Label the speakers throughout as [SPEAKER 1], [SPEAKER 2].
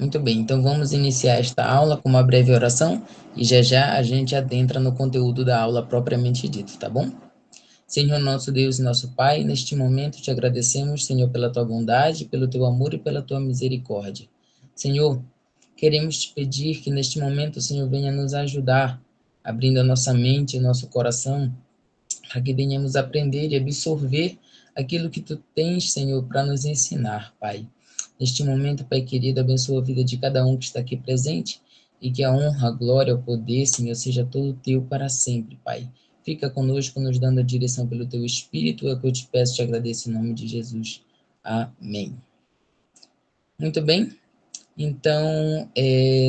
[SPEAKER 1] Muito bem, então vamos iniciar esta aula com uma breve oração e já já a gente adentra no conteúdo da aula propriamente dito, tá bom? Senhor nosso Deus e nosso Pai, neste momento te agradecemos, Senhor, pela tua bondade, pelo teu amor e pela tua misericórdia. Senhor, queremos te pedir que neste momento o Senhor venha nos ajudar, abrindo a nossa mente e o nosso coração, para que venhamos aprender e absorver aquilo que tu tens, Senhor, para nos ensinar, Pai. Neste momento, Pai querido, abençoa a vida de cada um que está aqui presente e que a honra, a glória, o poder, Senhor, seja todo teu para sempre, Pai. Fica conosco, nos dando a direção pelo teu Espírito, é o que eu te peço e te agradeço em nome de Jesus. Amém. Muito bem, então,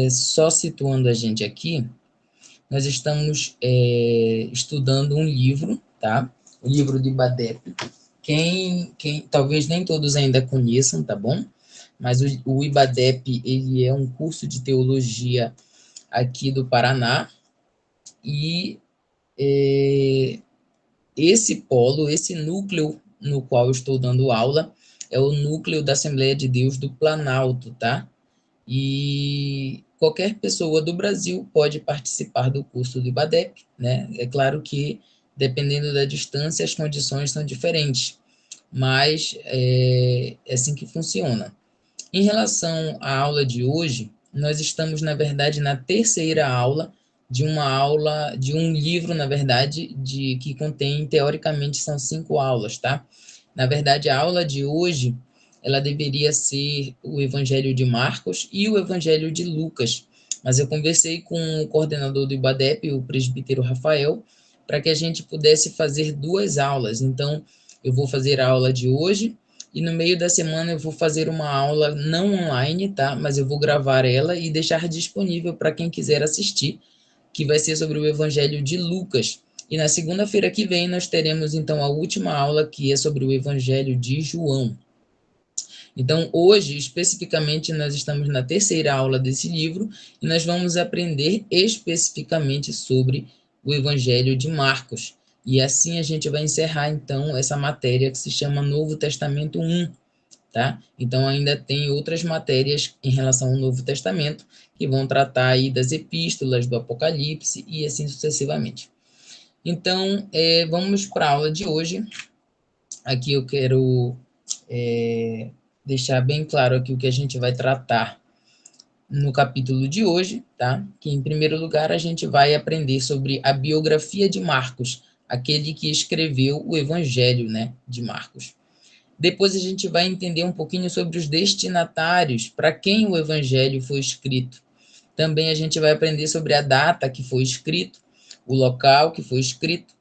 [SPEAKER 1] só situando a gente aqui, nós estamos estudando um livro, tá? O livro de Ibadep. Talvez nem todos ainda conheçam, tá bom? Mas o Ibadep, ele é um curso de teologia aqui do Paraná e esse polo, esse núcleo no qual eu estou dando aula, é o núcleo da Assembleia de Deus do Planalto, tá? E qualquer pessoa do Brasil pode participar do curso do IBADEP, né? É claro que, dependendo da distância, as condições são diferentes, mas é assim que funciona. Em relação à aula de hoje, nós estamos, na verdade, na terceira aula de um livro, na verdade, que contém, teoricamente, são 5 aulas, tá? Na verdade, a aula de hoje, ela deveria ser o Evangelho de Marcos e o Evangelho de Lucas, mas eu conversei com o coordenador do IBADEP, o presbítero Rafael, para que a gente pudesse fazer 2 aulas. Então, eu vou fazer a aula de hoje, e no meio da semana eu vou fazer uma aula não online, tá? Mas eu vou gravar ela e deixar disponível para quem quiser assistir, que vai ser sobre o Evangelho de Lucas. E na segunda-feira que vem nós teremos então a última aula, que é sobre o Evangelho de João. Então, hoje, especificamente, nós estamos na terceira aula desse livro e nós vamos aprender especificamente sobre o Evangelho de Marcos. E assim a gente vai encerrar, então, essa matéria que se chama Novo Testamento 1, tá? Então, ainda tem outras matérias em relação ao Novo Testamento que vão tratar aí das epístolas, do Apocalipse e assim sucessivamente. Então, vamos para a aula de hoje. Aqui eu quero deixar bem claro aqui o que a gente vai tratar no capítulo de hoje, tá? Que, em primeiro lugar, a gente vai aprender sobre a biografia de Marcos, aquele que escreveu o Evangelho, né, de Marcos. Depois a gente vai entender um pouquinho sobre os destinatários, para quem o Evangelho foi escrito. Também a gente vai aprender sobre a data que foi escrito, o local que foi escrito,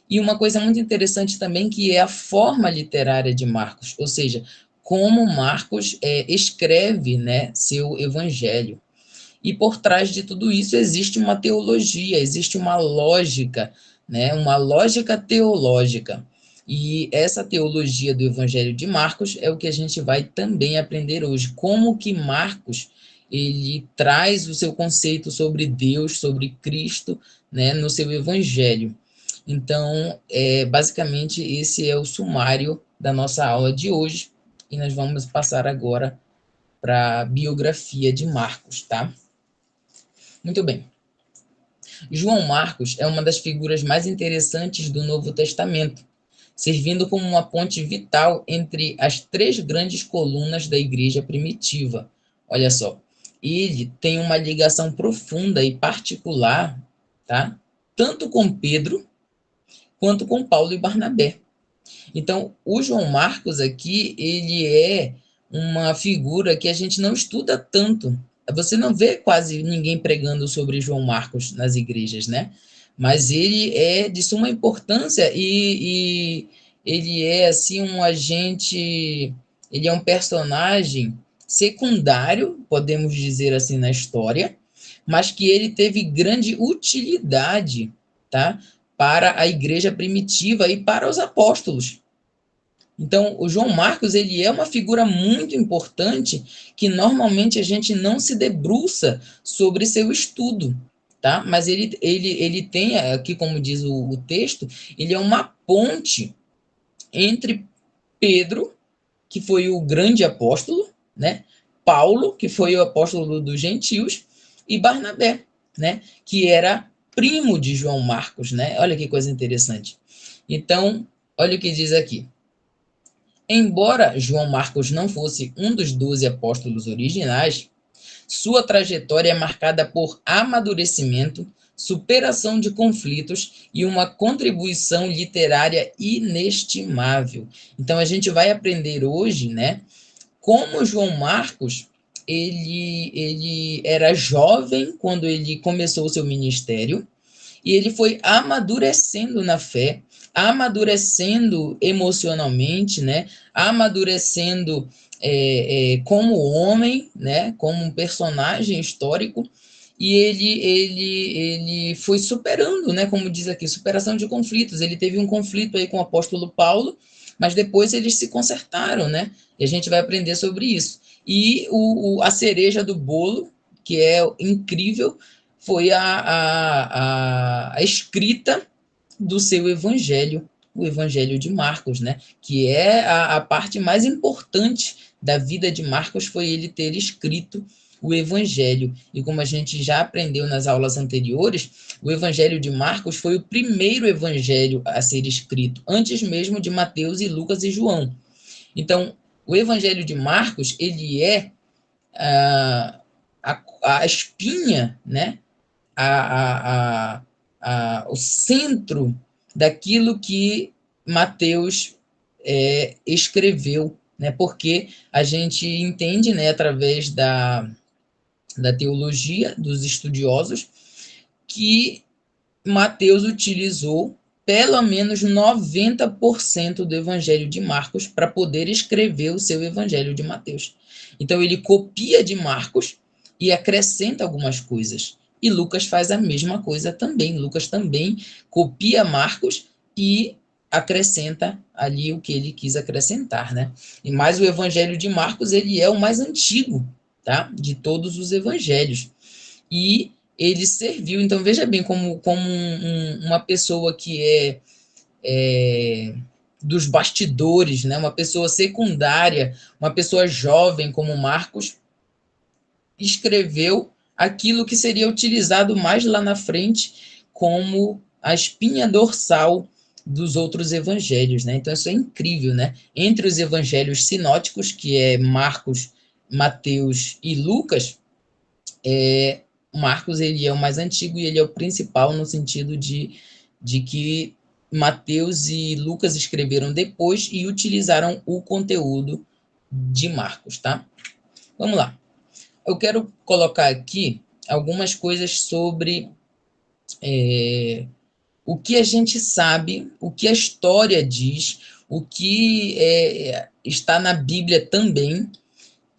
[SPEAKER 1] e uma coisa muito interessante também, que é a forma literária de Marcos, ou seja, como Marcos escreve, né, seu evangelho. E por trás de tudo isso existe uma teologia, existe uma lógica, né, uma lógica teológica. E essa teologia do evangelho de Marcos é o que a gente vai também aprender hoje, como que Marcos ele traz o seu conceito sobre Deus, sobre Cristo, né, no seu evangelho. Então, basicamente, esse é o sumário da nossa aula de hoje, e nós vamos passar agora para a biografia de Marcos, tá? Muito bem. João Marcos é uma das figuras mais interessantes do Novo Testamento, servindo como uma ponte vital entre as 3 grandes colunas da igreja primitiva. Olha só, ele tem uma ligação profunda e particular, tá? Tanto com Pedro quanto com Paulo e Barnabé. Então, o João Marcos aqui, ele é uma figura que a gente não estuda tanto. Você não vê quase ninguém pregando sobre João Marcos nas igrejas, né? Mas ele é de suma importância e ele é, assim, um agente, ele é um personagem secundário, podemos dizer assim, na história, mas que ele teve grande utilidade, tá? Para a igreja primitiva e para os apóstolos. Então, o João Marcos, ele é uma figura muito importante que normalmente a gente não se debruça sobre seu estudo, tá? Mas ele tem, aqui como diz o texto, ele é uma ponte entre Pedro, que foi o grande apóstolo, né? Paulo, que foi o apóstolo dos gentios, e Barnabé, né, que era primo de João Marcos, né? Olha que coisa interessante. Então, olha o que diz aqui. Embora João Marcos não fosse um dos 12 apóstolos originais, sua trajetória é marcada por amadurecimento, superação de conflitos e uma contribuição literária inestimável. Então a gente vai aprender hoje, né, como João Marcos ele era jovem quando ele começou o seu ministério e ele foi amadurecendo na fé, amadurecendo emocionalmente, né? Amadurecendo como homem, né? Como um personagem histórico, e ele foi superando, né? Como diz aqui, superação de conflitos. Ele teve um conflito aí com o apóstolo Paulo, mas depois eles se consertaram, né? E a gente vai aprender sobre isso. E a cereja do bolo, que é incrível, foi a escrita do seu evangelho, o evangelho de Marcos, né? Que é a parte mais importante da vida de Marcos, foi ele ter escrito o evangelho. E como a gente já aprendeu nas aulas anteriores, o evangelho de Marcos foi o primeiro evangelho a ser escrito, antes mesmo de Mateus e Lucas e João. Então, o evangelho de Marcos, ele é a espinha, né? O centro daquilo que Mateus escreveu, né? Porque a gente entende, né, através da teologia dos estudiosos, que Mateus utilizou pelo menos 90% do Evangelho de Marcos para poder escrever o seu Evangelho de Mateus. Então ele copia de Marcos e acrescenta algumas coisas. E Lucas faz a mesma coisa também. Lucas também copia Marcos e acrescenta ali o que ele quis acrescentar, né? E mais o Evangelho de Marcos, ele é o mais antigo, tá? De todos os evangelhos. E ele serviu, então veja bem, como uma pessoa que dos bastidores, né? Uma pessoa secundária, uma pessoa jovem como Marcos, escreveu aquilo que seria utilizado mais lá na frente como a espinha dorsal dos outros evangelhos, né? Então isso é incrível, né? Entre os evangelhos sinóticos, que é Marcos, Mateus e Lucas, Marcos ele é o mais antigo e ele é o principal no sentido de que Mateus e Lucas escreveram depois e utilizaram o conteúdo de Marcos, tá? Vamos lá. Eu quero colocar aqui algumas coisas sobre o que a gente sabe, o que a história diz, o que está na Bíblia também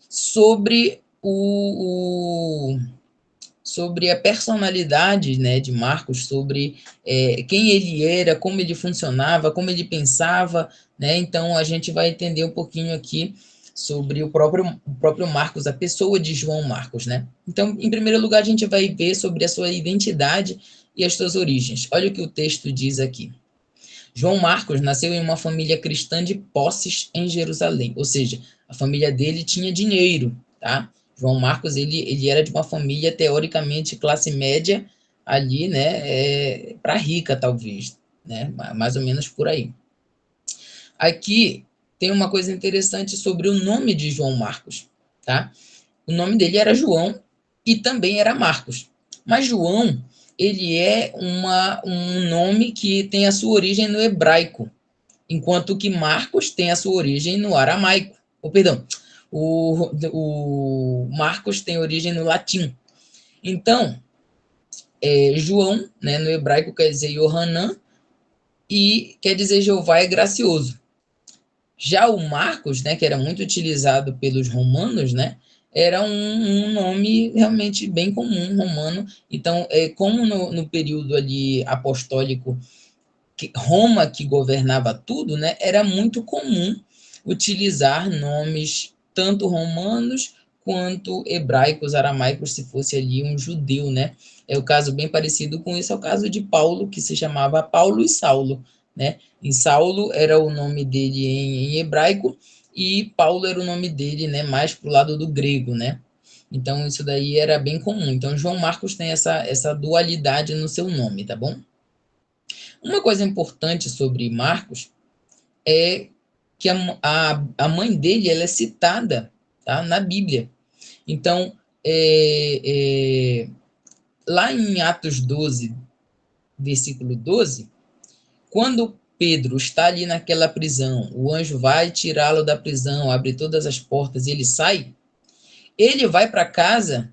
[SPEAKER 1] sobre sobre a personalidade, né, de Marcos, sobre quem ele era, como ele funcionava, como ele pensava, né? Então a gente vai entender um pouquinho aqui sobre o próprio Marcos, a pessoa de João Marcos, né? Então, em primeiro lugar, a gente vai ver sobre a sua identidade e as suas origens. Olha o que o texto diz aqui. João Marcos nasceu em uma família cristã de posses em Jerusalém, ou seja, a família dele tinha dinheiro, tá? João Marcos, ele era de uma família teoricamente classe média ali, né, para rica talvez, né, mais ou menos por aí. Aqui tem uma coisa interessante sobre o nome de João Marcos, tá? O nome dele era João e também era Marcos. Mas João, ele é um nome que tem a sua origem no hebraico, enquanto que Marcos tem a sua origem no aramaico. Perdão, o Marcos tem origem no latim. Então, João, né, no hebraico quer dizer Yohanan e quer dizer Jeová é gracioso. Já o Marcos, né, que era muito utilizado pelos romanos, né, era um nome realmente bem comum romano. Então, como no período ali apostólico, Roma que governava tudo, né, era muito comum utilizar nomes tanto romanos quanto hebraicos, aramaicos, se fosse ali um judeu, né? É o caso bem parecido com isso, é o caso de Paulo, que se chamava Paulo e Saulo, né? Em Saulo era o nome dele em hebraico e Paulo era o nome dele, né, mais pro lado do grego, né? Então isso daí era bem comum. Então João Marcos tem essa dualidade no seu nome, tá bom? Uma coisa importante sobre Marcos é que a mãe dele ela é citada, tá, na Bíblia. Então, lá em Atos 12, versículo 12, quando Pedro está ali naquela prisão, o anjo vai tirá-lo da prisão, abre todas as portas e ele sai, ele vai para a casa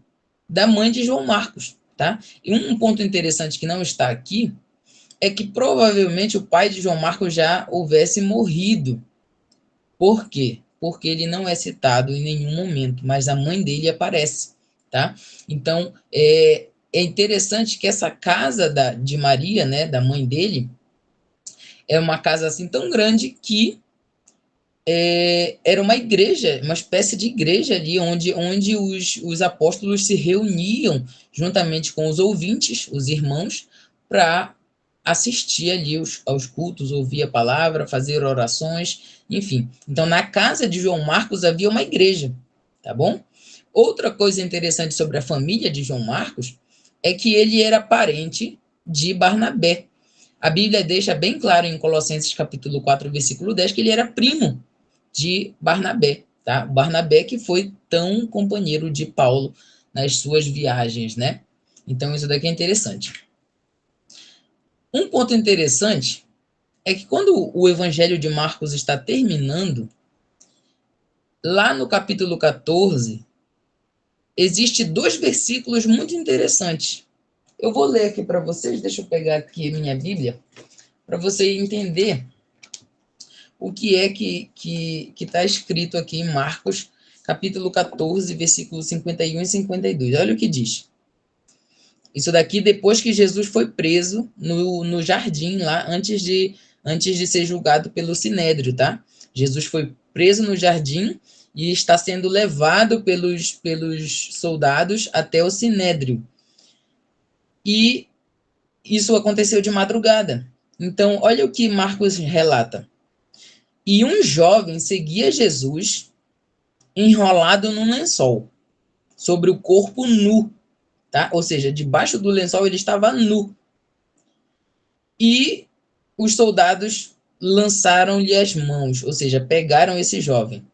[SPEAKER 1] da mãe de João Marcos, tá? E um ponto interessante que não está aqui é que provavelmente o pai de João Marcos já houvesse morrido. Por quê? Porque ele não é citado em nenhum momento, mas a mãe dele aparece, tá? Então, é interessante que essa casa de Maria, né, da mãe dele, é uma casa assim tão grande que era uma igreja, uma espécie de igreja ali, onde os apóstolos se reuniam juntamente com os ouvintes, os irmãos, para assistir ali aos cultos, ouvir a palavra, fazer orações, enfim. Então, na casa de João Marcos havia uma igreja, tá bom? Outra coisa interessante sobre a família de João Marcos é que ele era parente de Barnabé. A Bíblia deixa bem claro em Colossenses capítulo 4, versículo 10, que ele era primo de Barnabé, tá? Barnabé que foi tão companheiro de Paulo nas suas viagens, né? Então isso daqui é interessante. Um ponto interessante é que quando o Evangelho de Marcos está terminando, lá no capítulo 14, existe dois versículos muito interessantes. Eu vou ler aqui para vocês, deixa eu pegar aqui minha Bíblia, para você entender o que é que está escrito aqui em Marcos, capítulo 14, versículos 51 e 52. Olha o que diz. Isso daqui depois que Jesus foi preso no jardim, lá, antes de ser julgado pelo Sinédrio, tá? Jesus foi preso no jardim e está sendo levado pelos soldados até o Sinédrio. E isso aconteceu de madrugada. Então, olha o que Marcos relata. E um jovem seguia Jesus enrolado num lençol, sobre o corpo nu, tá? Ou seja, debaixo do lençol ele estava nu. E os soldados lançaram-lhe as mãos, ou seja, pegaram esse jovem.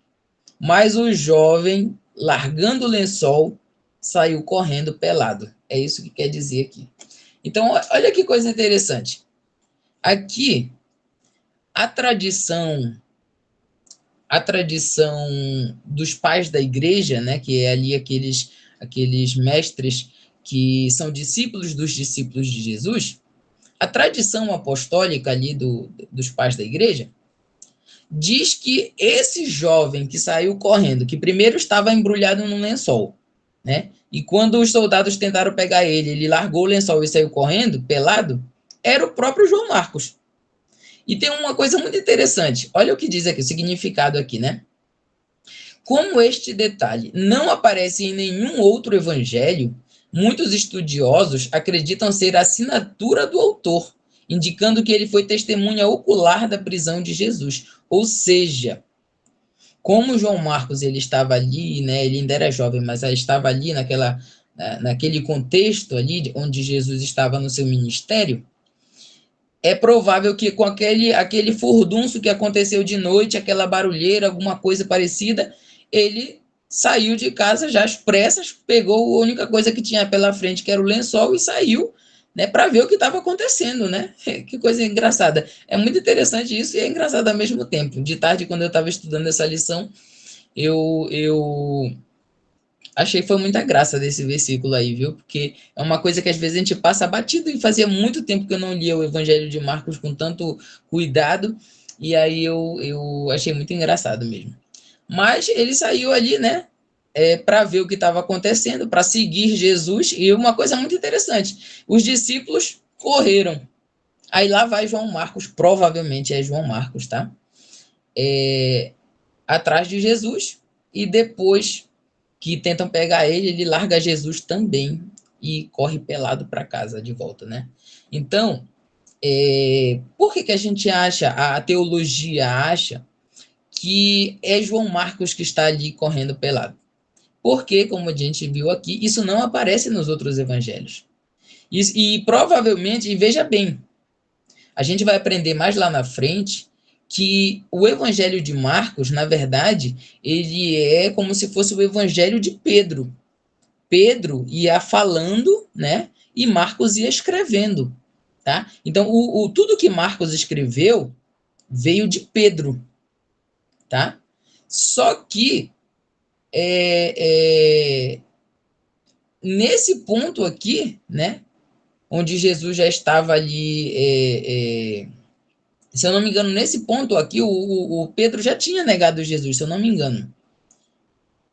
[SPEAKER 1] Mas o jovem, largando o lençol, saiu correndo pelado. É isso que quer dizer aqui. Então, olha que coisa interessante. Aqui, a tradição a tradição dos pais da igreja, né, que é ali aqueles mestres que são discípulos dos discípulos de Jesus, a tradição apostólica ali dos pais da igreja diz que esse jovem que saiu correndo, que primeiro estava embrulhado num lençol, né? E quando os soldados tentaram pegar ele, ele largou o lençol e saiu correndo, pelado, era o próprio João Marcos. E tem uma coisa muito interessante. Olha o que diz aqui, o significado aqui, né? Como este detalhe não aparece em nenhum outro evangelho, muitos estudiosos acreditam ser a assinatura do autor, indicando que ele foi testemunha ocular da prisão de Jesus. Ou seja, como João Marcos ele estava ali, né, ele ainda era jovem, mas estava ali naquele contexto ali onde Jesus estava no seu ministério, é provável que com aquele furdunço que aconteceu de noite, aquela barulheira, alguma coisa parecida, ele saiu de casa já às pressas, pegou a única coisa que tinha pela frente, que era o lençol, e saiu, né, para ver o que estava acontecendo, né? Que coisa engraçada. É muito interessante isso e é engraçado ao mesmo tempo. De tarde, quando eu estava estudando essa lição, eu achei que foi muita graça desse versículo aí, viu? Porque é uma coisa que às vezes a gente passa batido e fazia muito tempo que eu não lia o Evangelho de Marcos com tanto cuidado, e aí eu achei muito engraçado mesmo. Mas ele saiu ali, né? Para ver o que estava acontecendo, para seguir Jesus, e uma coisa muito interessante: os discípulos correram. Aí lá vai João Marcos, provavelmente é João Marcos, tá? Atrás de Jesus, e depois que tentam pegar ele, ele larga Jesus também e corre pelado para casa de volta, né? Então, Por que a gente acha, a teologia acha, que é João Marcos que está ali correndo pelado? Porque, como a gente viu aqui, isso não aparece nos outros evangelhos. E provavelmente, e veja bem, a gente vai aprender mais lá na frente que o evangelho de Marcos, na verdade, ele é como se fosse o evangelho de Pedro. Pedro ia falando, né? E Marcos ia escrevendo, tá? Então, tudo que Marcos escreveu veio de Pedro, tá? Só que é, nesse ponto aqui, né? Onde Jesus já estava ali, se eu não me engano, nesse ponto aqui, o Pedro já tinha negado Jesus, se eu não me engano,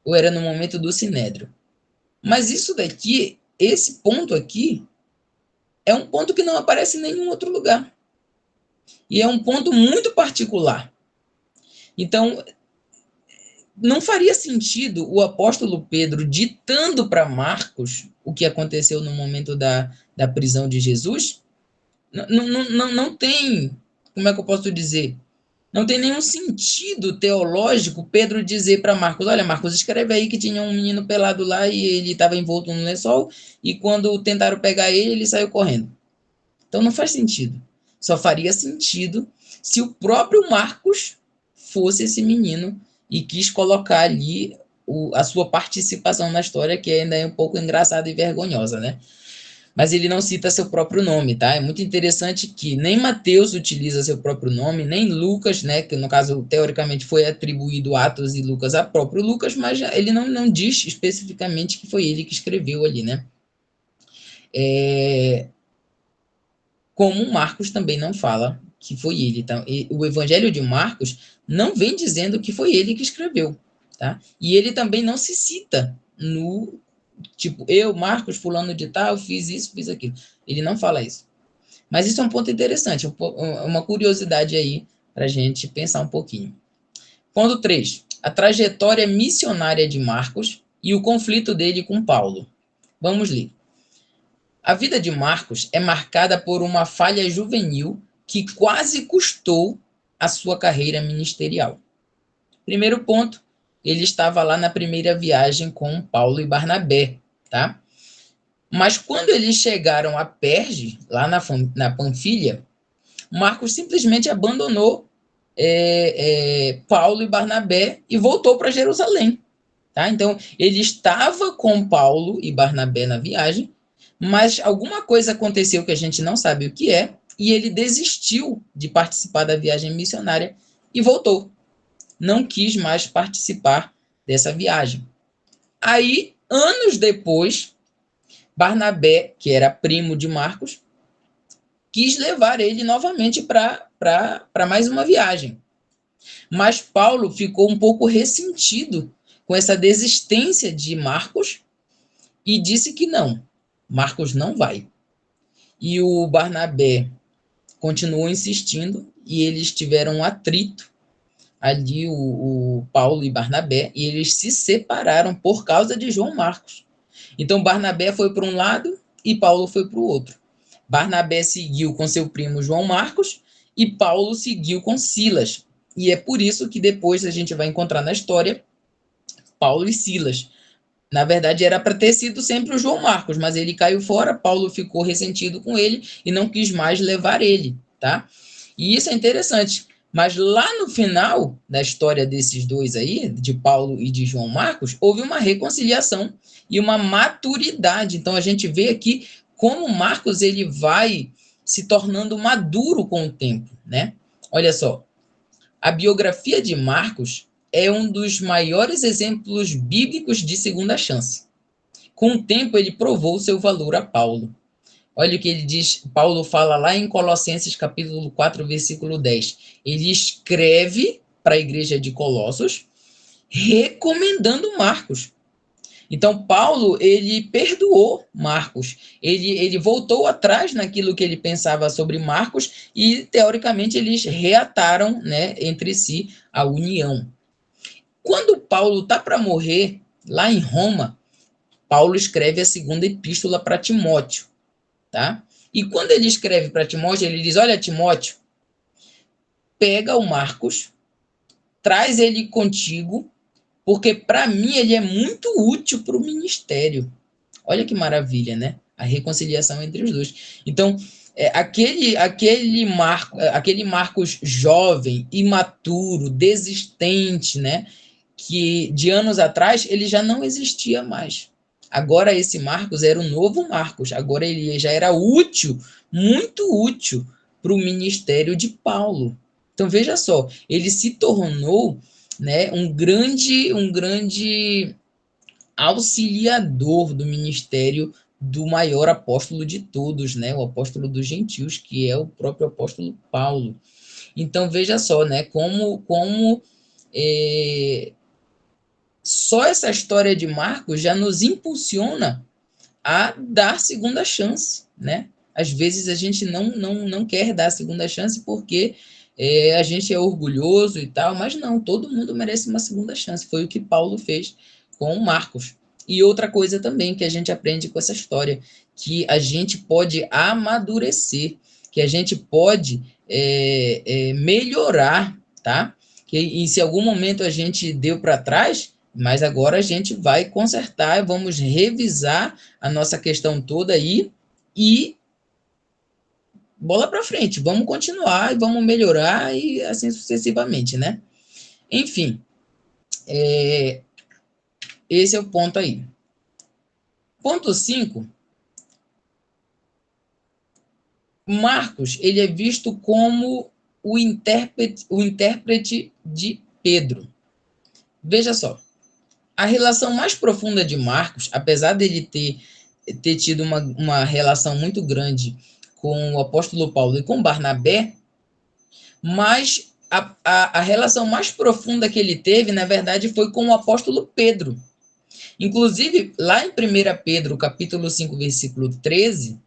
[SPEAKER 1] ou era no momento do Sinédrio. Mas isso daqui, esse ponto aqui, é um ponto que não aparece em nenhum outro lugar. E é um ponto muito particular. Então, não faria sentido o apóstolo Pedro ditando para Marcos o que aconteceu no momento da prisão de Jesus. Não tem, como é que eu posso dizer? Não tem nenhum sentido teológico Pedro dizer para Marcos: olha, Marcos, escreve aí que tinha um menino pelado lá e ele estava envolto no lençol, e quando tentaram pegar ele, ele saiu correndo. Então não faz sentido. Só faria sentido se o próprio Marcos fosse esse menino e quis colocar ali a sua participação na história, que ainda é um pouco engraçada e vergonhosa, né? Mas ele não cita seu próprio nome, tá? É muito interessante que nem Mateus utiliza seu próprio nome, nem Lucas, né? Que no caso, teoricamente, foi atribuído Atos e Lucas a próprio Lucas, mas ele não diz especificamente que foi ele que escreveu ali, né? Como Marcos também não fala que foi ele. Então, o Evangelho de Marcos não vem dizendo que foi ele que escreveu, tá? E ele também não se cita no tipo, eu, Marcos, fulano de tal, fiz isso, fiz aquilo. Ele não fala isso. Mas isso é um ponto interessante, uma curiosidade aí para a gente pensar um pouquinho. Ponto 3. A trajetória missionária de Marcos e o conflito dele com Paulo. Vamos ler. A vida de Marcos é marcada por uma falha juvenil que quase custou a sua carreira ministerial. Primeiro ponto, ele estava lá na primeira viagem com Paulo e Barnabé, tá? Mas quando eles chegaram a Perge, lá na Panfilha, Marcos simplesmente abandonou Paulo e Barnabé e voltou para Jerusalém. Tá? Então, ele estava com Paulo e Barnabé na viagem, mas alguma coisa aconteceu que a gente não sabe o que é, e ele desistiu de participar da viagem missionária e voltou. Não quis mais participar dessa viagem. Aí, anos depois, Barnabé, que era primo de Marcos, quis levar ele novamente para mais uma viagem. Mas Paulo ficou um pouco ressentido com essa desistência de Marcos e disse que não, Marcos não vai. E o Barnabé continuou insistindo e eles tiveram um atrito ali, o Paulo e Barnabé, e eles se separaram por causa de João Marcos. Então Barnabé foi para um lado e Paulo foi para o outro. Barnabé seguiu com seu primo João Marcos e Paulo seguiu com Silas. E é por isso que depois a gente vai encontrar na história Paulo e Silas. Na verdade, era para ter sido sempre o João Marcos, mas ele caiu fora, Paulo ficou ressentido com ele e não quis mais levar ele, tá? E isso é interessante. Mas lá no final da história desses dois aí, de Paulo e de João Marcos, houve uma reconciliação e uma maturidade. Então a gente vê aqui como Marcos ele vai se tornando maduro com o tempo, né? Olha só, a biografia de Marcos é um dos maiores exemplos bíblicos de segunda chance. Com o tempo, ele provou seu valor a Paulo. Olha o que ele diz, Paulo fala lá em Colossenses capítulo 4, versículo 10. Ele escreve para a igreja de Colossos, recomendando Marcos. Então, Paulo, ele perdoou Marcos. Ele voltou atrás naquilo que ele pensava sobre Marcos e, teoricamente, eles reataram, né, entre si a união. Quando Paulo está para morrer, lá em Roma, Paulo escreve a segunda epístola para Timóteo, tá? E quando ele escreve para Timóteo, ele diz: olha, Timóteo, pega o Marcos, traz ele contigo, porque para mim ele é muito útil para o ministério. Olha que maravilha, né? A reconciliação entre os dois. Então, aquele Marcos jovem, imaturo, desistente, né? Que de anos atrás ele já não existia mais. Agora esse Marcos era o novo Marcos. Agora ele já era útil, muito útil para o ministério de Paulo. Então veja só, ele se tornou, né, um grande auxiliador do ministério do maior apóstolo de todos, né, o apóstolo dos gentios, que é o próprio apóstolo Paulo. Então veja só, né, como só essa história de Marcos já nos impulsiona a dar segunda chance, né? Às vezes a gente não quer dar segunda chance porque a gente é orgulhoso e tal, mas não, todo mundo merece uma segunda chance. Foi o que Paulo fez com Marcos. E outra coisa também que a gente aprende com essa história, que a gente pode amadurecer, que a gente pode melhorar, tá? E se em algum momento a gente deu para trás, mas agora a gente vai consertar, vamos revisar a nossa questão toda aí e bola para frente, vamos continuar e vamos melhorar e assim sucessivamente, né? Enfim, esse é o ponto aí. Ponto 5, Marcos, ele é visto como o intérprete de Pedro. Veja só, a relação mais profunda de Marcos, apesar dele ter tido uma relação muito grande com o apóstolo Paulo e com Barnabé, mas a relação mais profunda que ele teve, na verdade, foi com o apóstolo Pedro. Inclusive, lá em 1 Pedro, capítulo 5, versículo 13,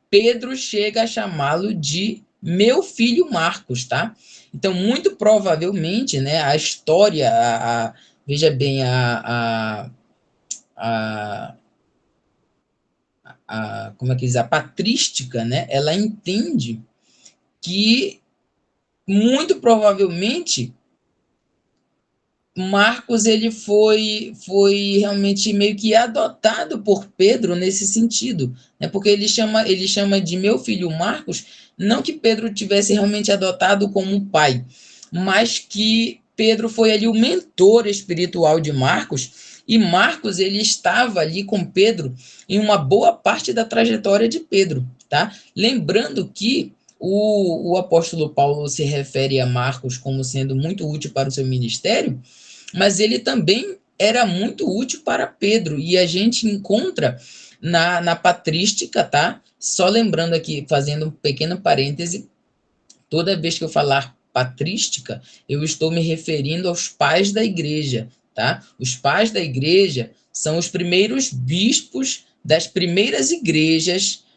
[SPEAKER 1] Pedro chega a chamá-lo de meu filho Marcos, tá? Então, muito provavelmente, né, a história, veja bem, a, como é que diz, a patrística, né, ela entende que muito provavelmente Marcos ele foi realmente meio que adotado por Pedro nesse sentido, né? Porque ele chama de meu filho Marcos, não que Pedro tivesse realmente adotado como pai, mas que Pedro foi ali o mentor espiritual de Marcos, e Marcos ele estava ali com Pedro em uma boa parte da trajetória de Pedro, tá? Lembrando que o apóstolo Paulo se refere a Marcos como sendo muito útil para o seu ministério, mas ele também era muito útil para Pedro, e a gente encontra na patrística, tá? Só lembrando aqui, fazendo um pequeno parêntese, toda vez que eu falar patrística, eu estou me referindo aos pais da igreja, tá? Os pais da igreja são os primeiros bispos das primeiras igrejas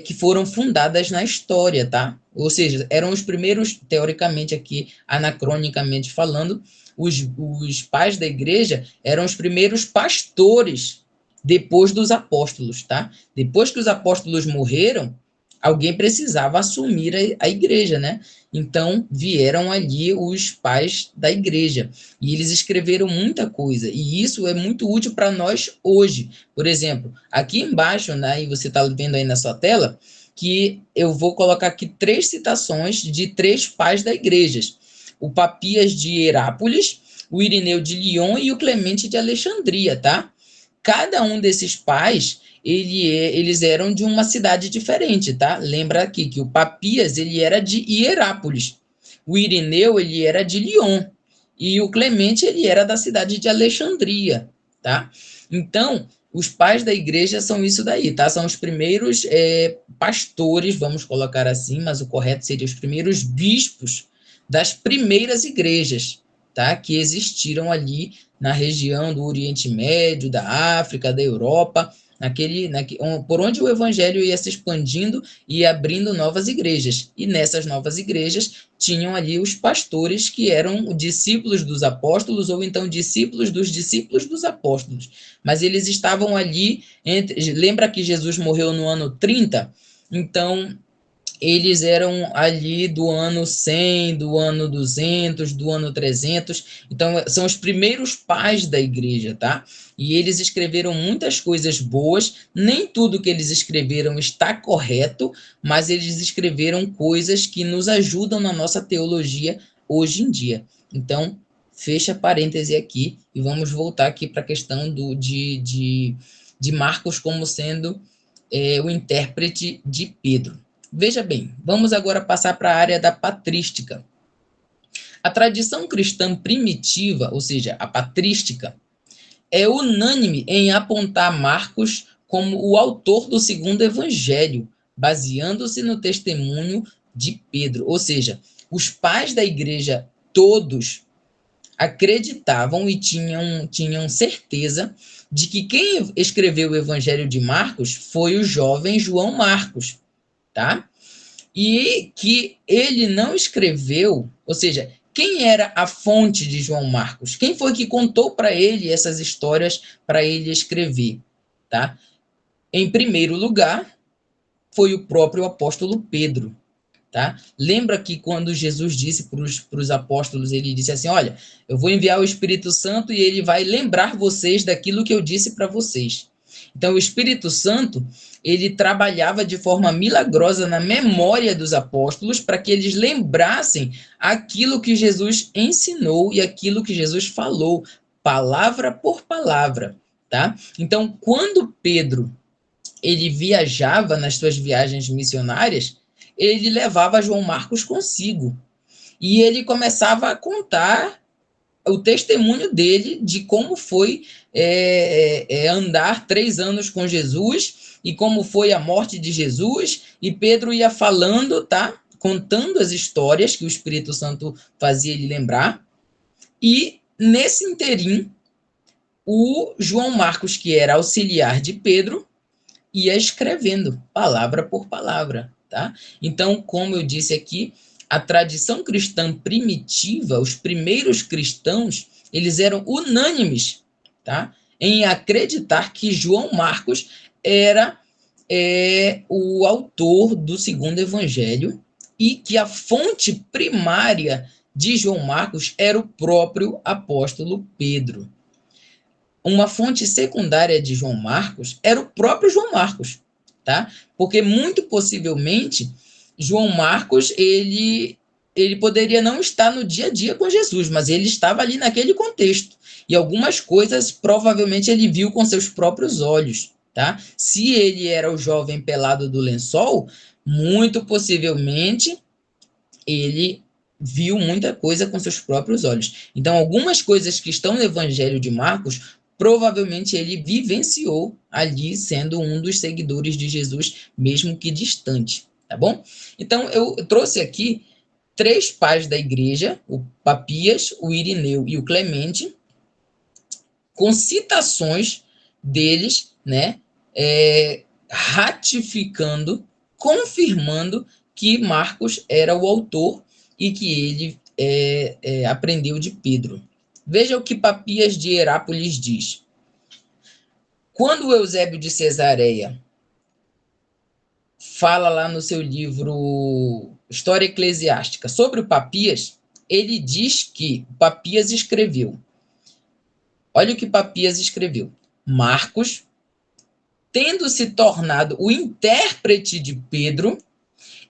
[SPEAKER 1] que foram fundadas na história, tá? Ou seja, eram os primeiros, teoricamente aqui, anacronicamente falando, os pais da igreja eram os primeiros pastores depois dos apóstolos, tá? Depois que os apóstolos morreram, alguém precisava assumir a igreja, né? Então vieram ali os pais da igreja e eles escreveram muita coisa, e isso é muito útil para nós hoje. Por exemplo, aqui embaixo, né, e você está vendo aí na sua tela, que eu vou colocar aqui 3 citações de 3 pais da igreja: o Papias de Herápolis, o Irineu de Lyon e o Clemente de Alexandria, tá? Cada um desses pais, eles eram de uma cidade diferente, tá? Lembra aqui que o Papias, ele era de Hierápolis, o Irineu, ele era de Lyon, e o Clemente, ele era da cidade de Alexandria, tá? Então, os pais da igreja são isso daí, tá? São os primeiros pastores, vamos colocar assim, mas o correto seria os primeiros bispos das primeiras igrejas, tá? Que existiram ali na região do Oriente Médio, da África, da Europa, por onde o evangelho ia se expandindo e abrindo novas igrejas. E nessas novas igrejas tinham ali os pastores que eram discípulos dos apóstolos ou então discípulos dos apóstolos. Mas eles estavam ali lembra que Jesus morreu no ano 30? Então, eles eram ali do ano 100, do ano 200, do ano 300. Então, são os primeiros pais da igreja, tá? E eles escreveram muitas coisas boas. Nem tudo que eles escreveram está correto, mas eles escreveram coisas que nos ajudam na nossa teologia hoje em dia. Então, fecha parêntese aqui e vamos voltar aqui para a questão de Marcos como sendo o intérprete de Pedro. Veja bem, vamos agora passar para a área da patrística. A tradição cristã primitiva, ou seja, a patrística, é unânime em apontar Marcos como o autor do segundo evangelho, baseando-se no testemunho de Pedro. Ou seja, os pais da igreja todos acreditavam e tinham certeza de que quem escreveu o evangelho de Marcos foi o jovem João Marcos, tá? E que ele não escreveu, ou seja, quem era a fonte de João Marcos? Quem foi que contou para ele essas histórias para ele escrever, tá? Em primeiro lugar, foi o próprio apóstolo Pedro, tá? Lembra que quando Jesus disse para os apóstolos, ele disse assim: olha, eu vou enviar o Espírito Santo e ele vai lembrar vocês daquilo que eu disse para vocês. Então, o Espírito Santo, ele trabalhava de forma milagrosa na memória dos apóstolos para que eles lembrassem aquilo que Jesus ensinou e aquilo que Jesus falou, palavra por palavra, tá? Então, quando Pedro ele viajava nas suas viagens missionárias, ele levava João Marcos consigo. E ele começava a contar o testemunho dele de como foi andar 3 anos com Jesus e como foi a morte de Jesus. E Pedro ia falando, tá? Contando as histórias que o Espírito Santo fazia ele lembrar. E nesse interim, o João Marcos, que era auxiliar de Pedro, ia escrevendo palavra por palavra, tá? Então, como eu disse aqui, a tradição cristã primitiva, os primeiros cristãos, eles eram unânimes, tá? Em acreditar que João Marcos era o autor do segundo evangelho e que a fonte primária de João Marcos era o próprio apóstolo Pedro. Uma fonte secundária de João Marcos era o próprio João Marcos, tá? Porque muito possivelmente João Marcos ele poderia não estar no dia a dia com Jesus, mas ele estava ali naquele contexto. E algumas coisas provavelmente ele viu com seus próprios olhos, tá? Se ele era o jovem pelado do lençol, muito possivelmente ele viu muita coisa com seus próprios olhos. Então, algumas coisas que estão no Evangelho de Marcos, provavelmente ele vivenciou ali, sendo um dos seguidores de Jesus, mesmo que distante, tá bom? Então, eu trouxe aqui 3 pais da igreja, o Papias, o Irineu e o Clemente, com citações deles, né, ratificando, confirmando que Marcos era o autor e que ele aprendeu de Pedro. Veja o que Papias de Herápolis diz. Quando Eusébio de Cesareia fala lá no seu livro História Eclesiástica sobre o Papias, ele diz que Papias escreveu. Olha o que Papias escreveu. Marcos, tendo se tornado o intérprete de Pedro,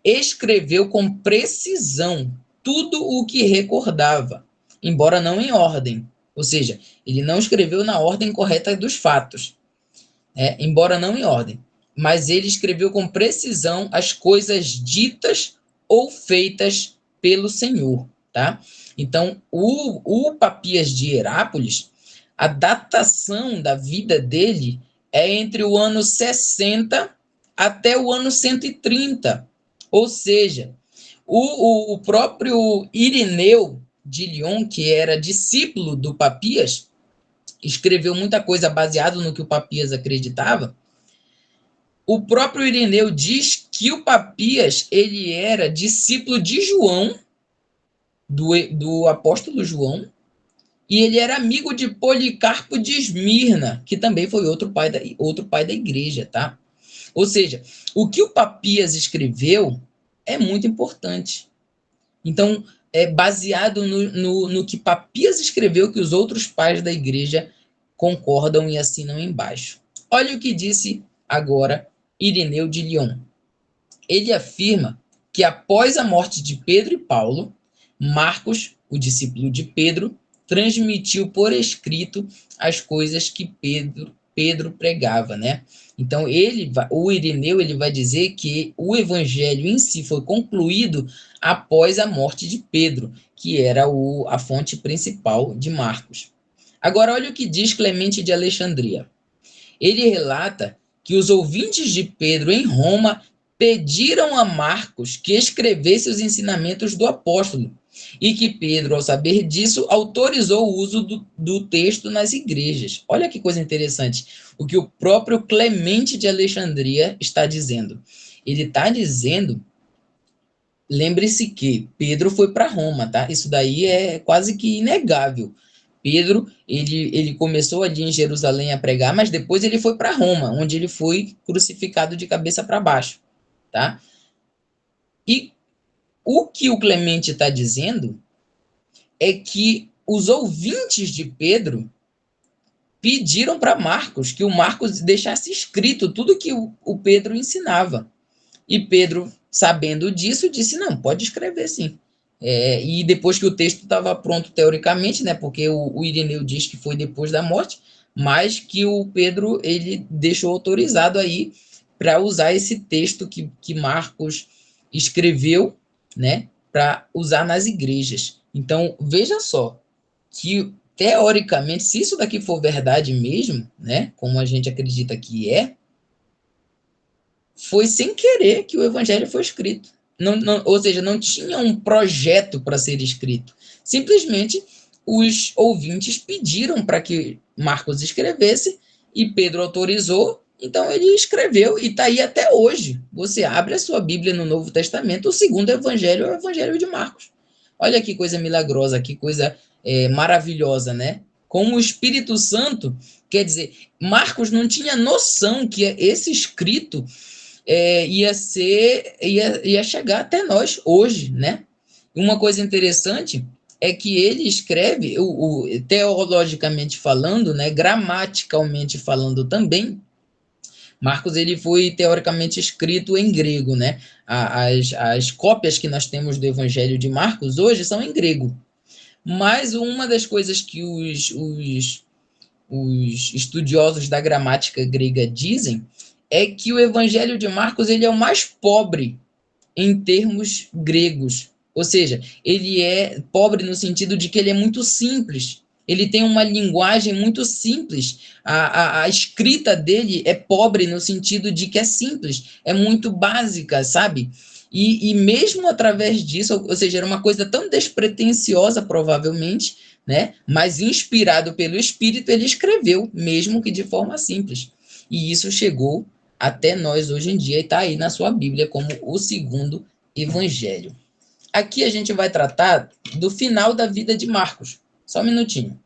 [SPEAKER 1] escreveu com precisão tudo o que recordava, embora não em ordem. Ou seja, ele não escreveu na ordem correta dos fatos, embora não em ordem. Mas ele escreveu com precisão as coisas ditas ou feitas pelo Senhor, tá? Então, o Papias de Herápolis, a datação da vida dele é entre o ano 60 até o ano 130. Ou seja, o próprio Irineu de Lyon, que era discípulo do Papias, escreveu muita coisa baseado no que o Papias acreditava. O próprio Irineu diz que o Papias ele era discípulo de João, do apóstolo João, e ele era amigo de Policarpo de Esmirna, que também foi outro pai da igreja, tá? Ou seja, o que o Papias escreveu é muito importante. Então, é baseado no que Papias escreveu, que os outros pais da igreja concordam e assinam embaixo. Olha o que disse agora Irineu de Lyon. Ele afirma que após a morte de Pedro e Paulo, Marcos, o discípulo de Pedro, transmitiu por escrito as coisas que Pedro pregava, né? Então, o Irineu ele vai dizer que o evangelho em si foi concluído após a morte de Pedro, que era a fonte principal de Marcos. Agora, olha o que diz Clemente de Alexandria. Ele relata que os ouvintes de Pedro em Roma pediram a Marcos que escrevesse os ensinamentos do apóstolo, e que Pedro, ao saber disso, autorizou o uso do texto nas igrejas. Olha que coisa interessante, o que o próprio Clemente de Alexandria está dizendo. Ele está dizendo, lembre-se que Pedro foi para Roma, tá? Isso daí é quase que inegável. Pedro, ele começou ali em Jerusalém a pregar, mas depois ele foi para Roma, onde ele foi crucificado de cabeça para baixo, tá? E o que o Clemente está dizendo é que os ouvintes de Pedro pediram para Marcos que o Marcos deixasse escrito tudo que o Pedro ensinava. E Pedro, sabendo disso, disse: não, pode escrever sim. E depois que o texto estava pronto teoricamente, né, porque o Irineu diz que foi depois da morte, mas que o Pedro ele deixou autorizado aí para usar esse texto que Marcos escreveu, né, para usar nas igrejas. Então, veja só, que teoricamente, se isso daqui for verdade mesmo, né, como a gente acredita que foi sem querer que o evangelho foi escrito. Ou seja, não tinha um projeto para ser escrito. Simplesmente os ouvintes pediram para que Marcos escrevesse e Pedro autorizou, então ele escreveu e está aí até hoje. Você abre a sua Bíblia no Novo Testamento, o segundo evangelho é o evangelho de Marcos. Olha que coisa milagrosa, que coisa maravilhosa, né? Como o Espírito Santo, quer dizer, Marcos não tinha noção que esse escrito ia chegar até nós hoje, né? Uma coisa interessante é que ele escreve, teologicamente falando, né, gramaticalmente falando também, Marcos ele foi teoricamente escrito em grego, né? As cópias que nós temos do Evangelho de Marcos hoje são em grego. Mas uma das coisas que os estudiosos da gramática grega dizem é que o Evangelho de Marcos ele é o mais pobre em termos gregos. Ou seja, ele é pobre no sentido de que ele é muito simples. Ele tem uma linguagem muito simples. A escrita dele é pobre no sentido de que é simples, é muito básica, sabe? E mesmo através disso, ou seja, era uma coisa tão despretensiosa, provavelmente, né? Mas inspirado pelo Espírito, ele escreveu, mesmo que de forma simples. E isso chegou até nós hoje em dia e está aí na sua Bíblia como o segundo evangelho. Aqui a gente vai tratar do final da vida de Marcos. Só um minutinho.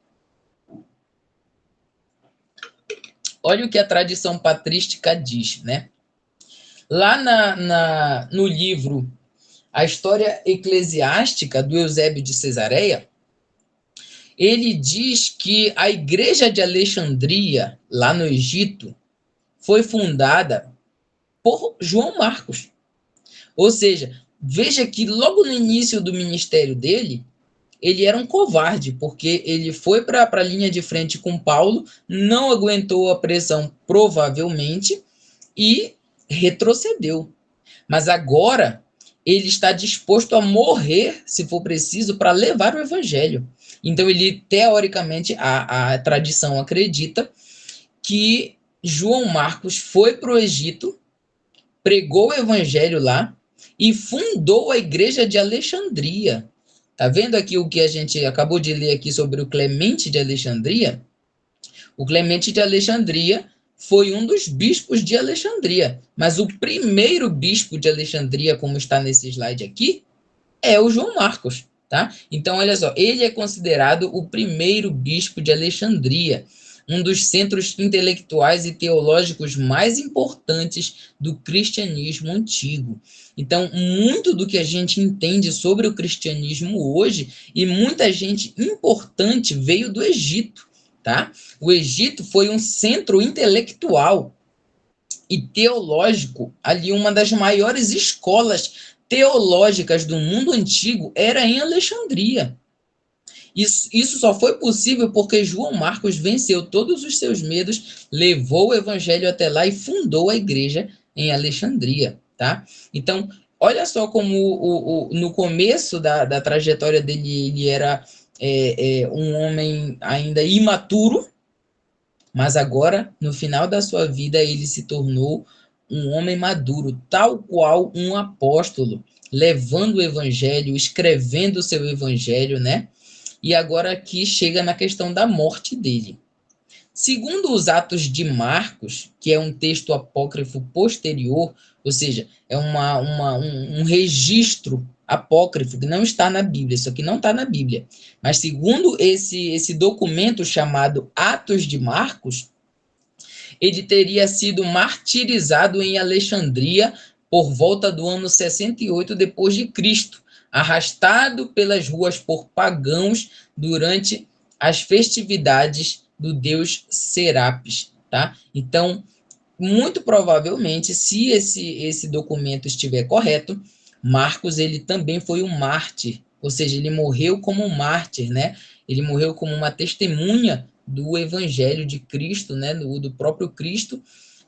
[SPEAKER 1] Olha o que a tradição patrística diz, né? Lá no livro A História Eclesiástica, do Eusébio de Cesareia, ele diz que a igreja de Alexandria, lá no Egito, foi fundada por João Marcos. Ou seja, veja que logo no início do ministério dele, ele era um covarde, porque ele foi para a linha de frente com Paulo, não aguentou a pressão, provavelmente, e retrocedeu. Mas agora ele está disposto a morrer, se for preciso, para levar o evangelho. Então, ele, teoricamente, a tradição acredita que João Marcos foi para o Egito, pregou o evangelho lá e fundou a igreja de Alexandria. Tá vendo aqui o que a gente acabou de ler aqui sobre o Clemente de Alexandria? O Clemente de Alexandria foi um dos bispos de Alexandria, mas o primeiro bispo de Alexandria, como está nesse slide aqui, é o João Marcos, tá? Então, olha só, ele é considerado o primeiro bispo de Alexandria. um dos centros intelectuais e teológicos mais importantes do cristianismo antigo. Então, muito do que a gente entende sobre o cristianismo hoje, e muita gente importante veio do Egito, tá? O Egito foi um centro intelectual e teológico, ali uma das maiores escolas teológicas do mundo antigo era em Alexandria. Isso só foi possível porque João Marcos venceu todos os seus medos, levou o evangelho até lá e fundou a igreja em Alexandria, tá? Então, olha só como no começo da trajetória dele, ele era um homem ainda imaturo, mas agora, no final da sua vida, ele se tornou um homem maduro, tal qual um apóstolo, levando o evangelho, escrevendo o seu evangelho, né? E agora aqui chega na questão da morte dele. Segundo os Atos de Marcos, que é um texto apócrifo posterior, ou seja, é um registro apócrifo que não está na Bíblia, isso aqui não está na Bíblia. Mas segundo esse documento chamado Atos de Marcos, ele teria sido martirizado em Alexandria por volta do ano 68 depois de Cristo, arrastado pelas ruas por pagãos durante as festividades do deus Serapis, tá? Então, muito provavelmente, se esse documento estiver correto, Marcos ele também foi um mártir, ou seja, ele morreu como um mártir, né? Ele morreu como uma testemunha do evangelho de Cristo, né? Do próprio Cristo,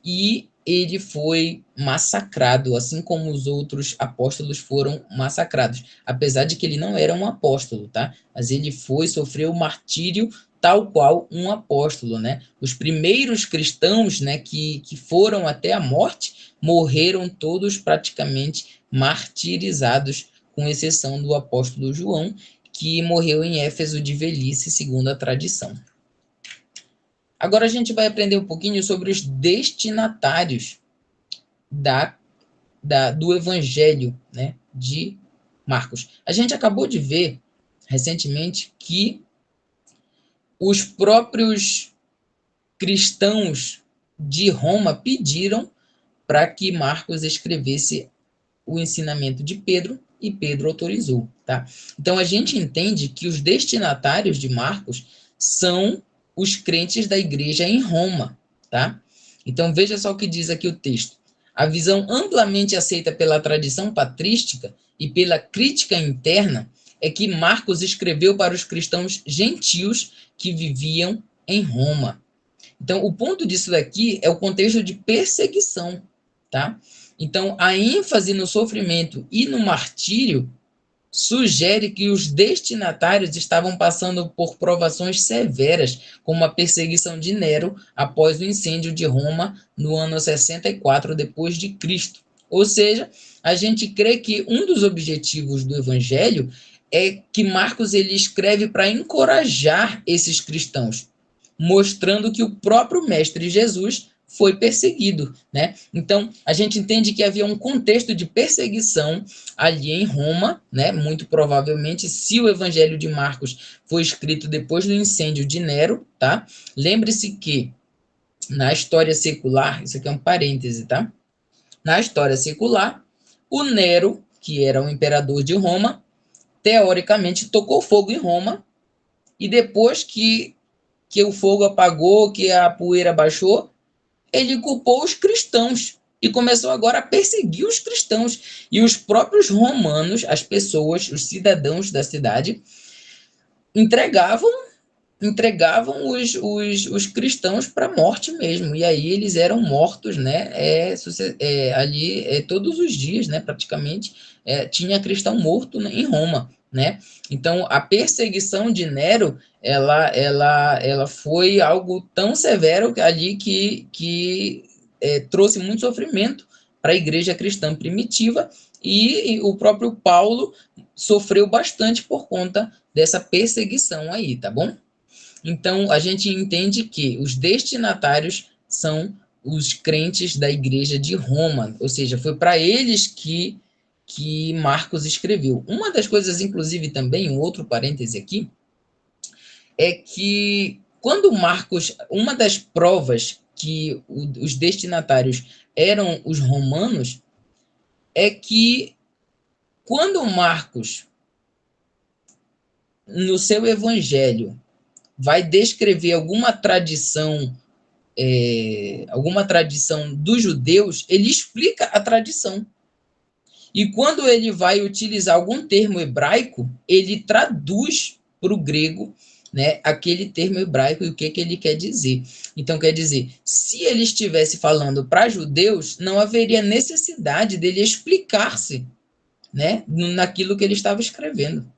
[SPEAKER 1] e ele foi massacrado, assim como os outros apóstolos foram massacrados, apesar de que ele não era um apóstolo, tá? Mas ele sofreu martírio tal qual um apóstolo, né? Os primeiros cristãos, né, que foram até a morte, morreram todos praticamente martirizados, com exceção do apóstolo João, que morreu em Éfeso de velhice, segundo a tradição. Agora a gente vai aprender um pouquinho sobre os destinatários do Evangelho, né, de Marcos. A gente acabou de ver recentemente que os próprios cristãos de Roma pediram para que Marcos escrevesse o ensinamento de Pedro e Pedro autorizou, tá? Então a gente entende que os destinatários de Marcos são os crentes da igreja em Roma, tá? Então veja só o que diz aqui o texto. A visão amplamente aceita pela tradição patrística e pela crítica interna é que Marcos escreveu para os cristãos gentios que viviam em Roma. Então, o ponto disso daqui é o contexto de perseguição, tá? Então, a ênfase no sofrimento e no martírio sugere que os destinatários estavam passando por provações severas, como a perseguição de Nero após o incêndio de Roma no ano 64 depois de Cristo. Ou seja, a gente crê que um dos objetivos do evangelho é que Marcos ele escreve para encorajar esses cristãos, mostrando que o próprio mestre Jesus foi perseguido, né? Então, a gente entende que havia um contexto de perseguição ali em Roma, né? Muito provavelmente, se o Evangelho de Marcos foi escrito depois do incêndio de Nero, tá? Lembre-se que na história secular, isso aqui é um parêntese, tá? Na história secular, o Nero, que era o imperador de Roma, teoricamente tocou fogo em Roma e depois que o fogo apagou, que a poeira baixou, ele culpou os cristãos e começou agora a perseguir os cristãos. E os próprios romanos, as pessoas, os cidadãos da cidade, entregavam os cristãos para a morte mesmo. E aí eles eram mortos, né? Ali, todos os dias, né? Praticamente, tinha cristão morto em Roma, né? Então, a perseguição de Nero, ela foi algo tão severo ali que trouxe muito sofrimento para a igreja cristã primitiva, e o próprio Paulo sofreu bastante por conta dessa perseguição aí, tá bom? Então, a gente entende que os destinatários são os crentes da igreja de Roma, ou seja, foi para eles que Marcos escreveu. Uma das coisas, inclusive, também, um outro parêntese aqui, é que quando Marcos, uma das provas que os destinatários eram os romanos, é que quando Marcos, no seu evangelho, vai descrever alguma tradição dos judeus, ele explica a tradição. E quando ele vai utilizar algum termo hebraico, ele traduz para o grego, né, aquele termo hebraico e o que ele quer dizer. Então, quer dizer, se ele estivesse falando para judeus, não haveria necessidade dele explicar-se, né, naquilo que ele estava escrevendo.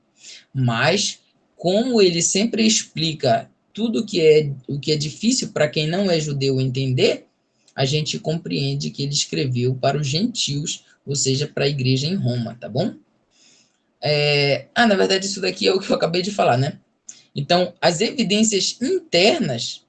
[SPEAKER 1] Mas, como ele sempre explica tudo o que é difícil para quem não é judeu entender, a gente compreende que ele escreveu para os gentios, ou seja, para a igreja em Roma, tá bom? Na verdade, isso daqui é o que eu acabei de falar, né? Então, as evidências internas,